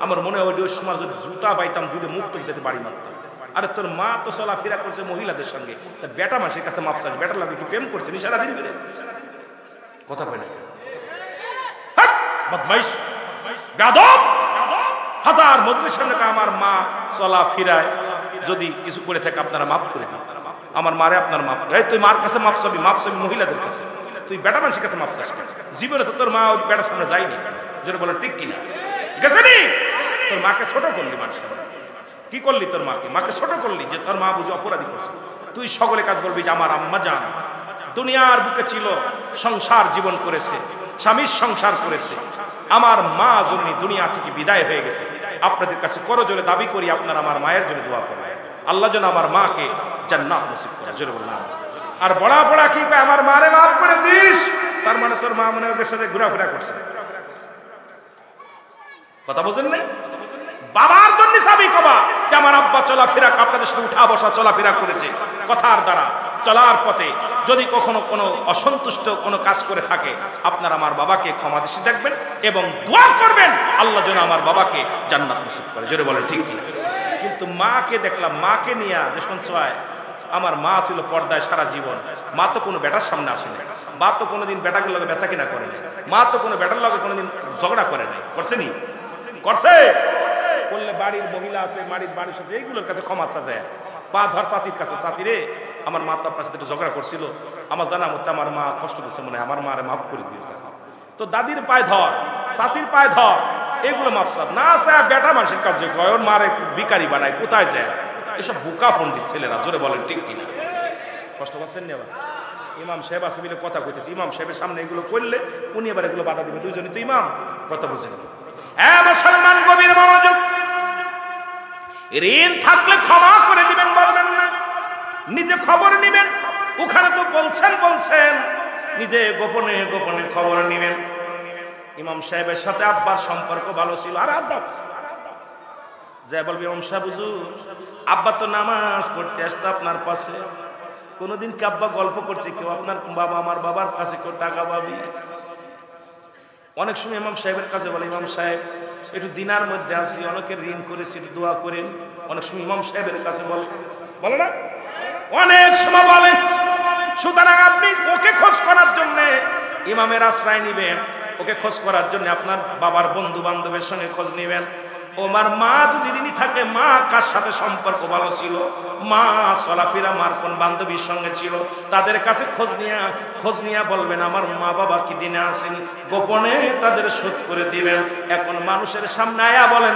আমার মনে হয় ওই সময় যদি জুতা পাইতাম দুটো মুখ তো যেতে বাড়ি মারতাম। আরে তোর মা তো চলাফেরা করছে মহিলাদের সঙ্গে, তা বেটা মাসের কাছে মাফ চাই। বেটার লাগে কি প্রেম করছে সারাদিন বেড়ে? কথা কয় না বদমাইশ বেয়াদব। হাজার মজলিস সামনে আমার মা চলা ফিরায় যদি কিছু করে থাকে আপনারা মাফ করে দিন। আমার মারে আপনার মাফ করে। তুই মার কাছে মাফ চাবি মহিলাদের কাছে, তুই বেটা মানুষের কাছে মাফ চাস। জীবনে তো তোর মা ওই বেটার সামনে যায়নি। যেটা বলে ঠিক কিনা? গেছে নি? তোর মাকে ছোট করলি, মানুষের কি করলি? তোর মাকে ছোট করলি, যে তোর মা বুঝে অপরাধী করছে। তুই সকলে কাজ বলবি যে আমার আম্মা জান দুনিয়ার বুকে ছিল, সংসার জীবন করেছে, স্বামীর সংসার করেছে, আমার মা জন্য দুনিয়া থেকে বিদায় হয়ে গেছে। আপনাদের কাছে করজোরে দাবি করি, আপনারা আমার মায়ের জন্য দোয়া করবেন, আল্লাহ যেন আমার মাকে জান্নাত নসিব করে। জোরে বললাম। আর বড়া কি কয়, আমার মারে মাফ করে দিস, তার মানে তোর মা মনে ওদের সাথে ঘোরাফেরা করছে। কথা বোঝেন নাই? বাবার জন্য সাবি কবা যে আমার আব্বা চলাফেরা আপনাদের সাথে উঠা বসা চলাফেরা করেছে, কথার দ্বারা চলার পথে যদি কখনো কোনো অসন্তুষ্ট কোনো কাজ করে থাকে, আপনারা আমার বাবাকে ক্ষমা দৃষ্টি দেখবেন এবং দোয়া করবেন আল্লাহ যেন আমার বাবাকে জান্নাত নসিব করে। জোরে বলেন ঠিক কি? কিন্তু মাকে দেখলাম, মাকে নিয়ে যে সঞ্চয়, আমার মা ছিল পর্দায় সারা জীবন। মা তো কোনো বেটার সামনে আসে না, মা তো কোনোদিন বেটাকে লগে বেচা কিনা করে নাই, মা তো কোনো বেটার লগে কোনোদিন ঝগড়া করে নাই। করছেনি? করছে। করলে বাড়ির মহিলা আছে, বাড়ির সাথে এইগুলোর কাছে ক্ষমা চায়, পা ধর চাচির কাছে, চাচি রে আমার মা তো আপনার সাথে ঝগড়া করছিল, আমার জানা মতো আমার মা কষ্ট দিচ্ছে, মনে হয় আমার মারে মাফ করে দিও চাচি। তো দাদির পায়ে ধর, চাচির পায়ে ধর, এগুলো মাফ চাপ না চায় বেটা মানুষের কাছে কয়, ওর মারে ভিখারি বানায়, কোথায় যায়? এসব বোকা পণ্ডিত ছেলেরা। জোরে বলেন ঠিক কিনা? কষ্ট পাচ্ছেন না? ইমাম সাহেব আছে মিলে কথা কইতেছে, ইমাম সাহেবের সামনে এগুলো করলে উনি এবার এগুলো বাধা দিবে। দুইজনই তো ইমাম। কথা বুঝেন? হ্যাঁ মুসলমান, গভীর মনোযোগ। ঋণ থাকলে ক্ষমা করে দিবেন বলবেন না, নিজে খবর নিবেন। ওখানে তো বলছেন নিজে গোপনে গোপনে খবর নিবেন। ইমাম সাহেবের সাথে আব্বার সম্পর্ক ভালো ছিল, আর আব্বা যা বলবি ইমাম সাহেব হুজুর আব্বা তো নামাজ পড়তে আসতো আপনার পাশে, কোনোদিন কি আব্বা গল্প করছে কেউ আপনার বাবা আমার বাবার কাছে কেউ টাকা পাবি? অনেক সময় ইমাম সাহেবের কাছে বলে ইমাম সাহেব একটু দিনার মধ্যে আসি, অনেকের ঋণ করেছি একটু দোয়া করেন। অনেক সময় ইমাম সাহেবের কাছে বলে না, অনেক সময় বলে। সুতরাং আপনি ওকে খোঁজ করার জন্য ইমামের আশ্রয় নিবেন, ওকে খোঁজ করার জন্য আপনার বাবার বন্ধু বান্ধবের সঙ্গে খোঁজ নিবেন। ওমার মা যদি ঋণী থাকে, মা কার সাথে সম্পর্ক ভালো ছিল, মা চলাফেরা মার কোন বান্ধবীর সঙ্গে ছিল, তাদের কাছে খোঁজ নিয়ে বলবেন আমার মা বাবা কি দিনে আসেনি, গোপনে তাদের শোধ করে দিবেন। এখন মানুষের সামনে আয়া বলেন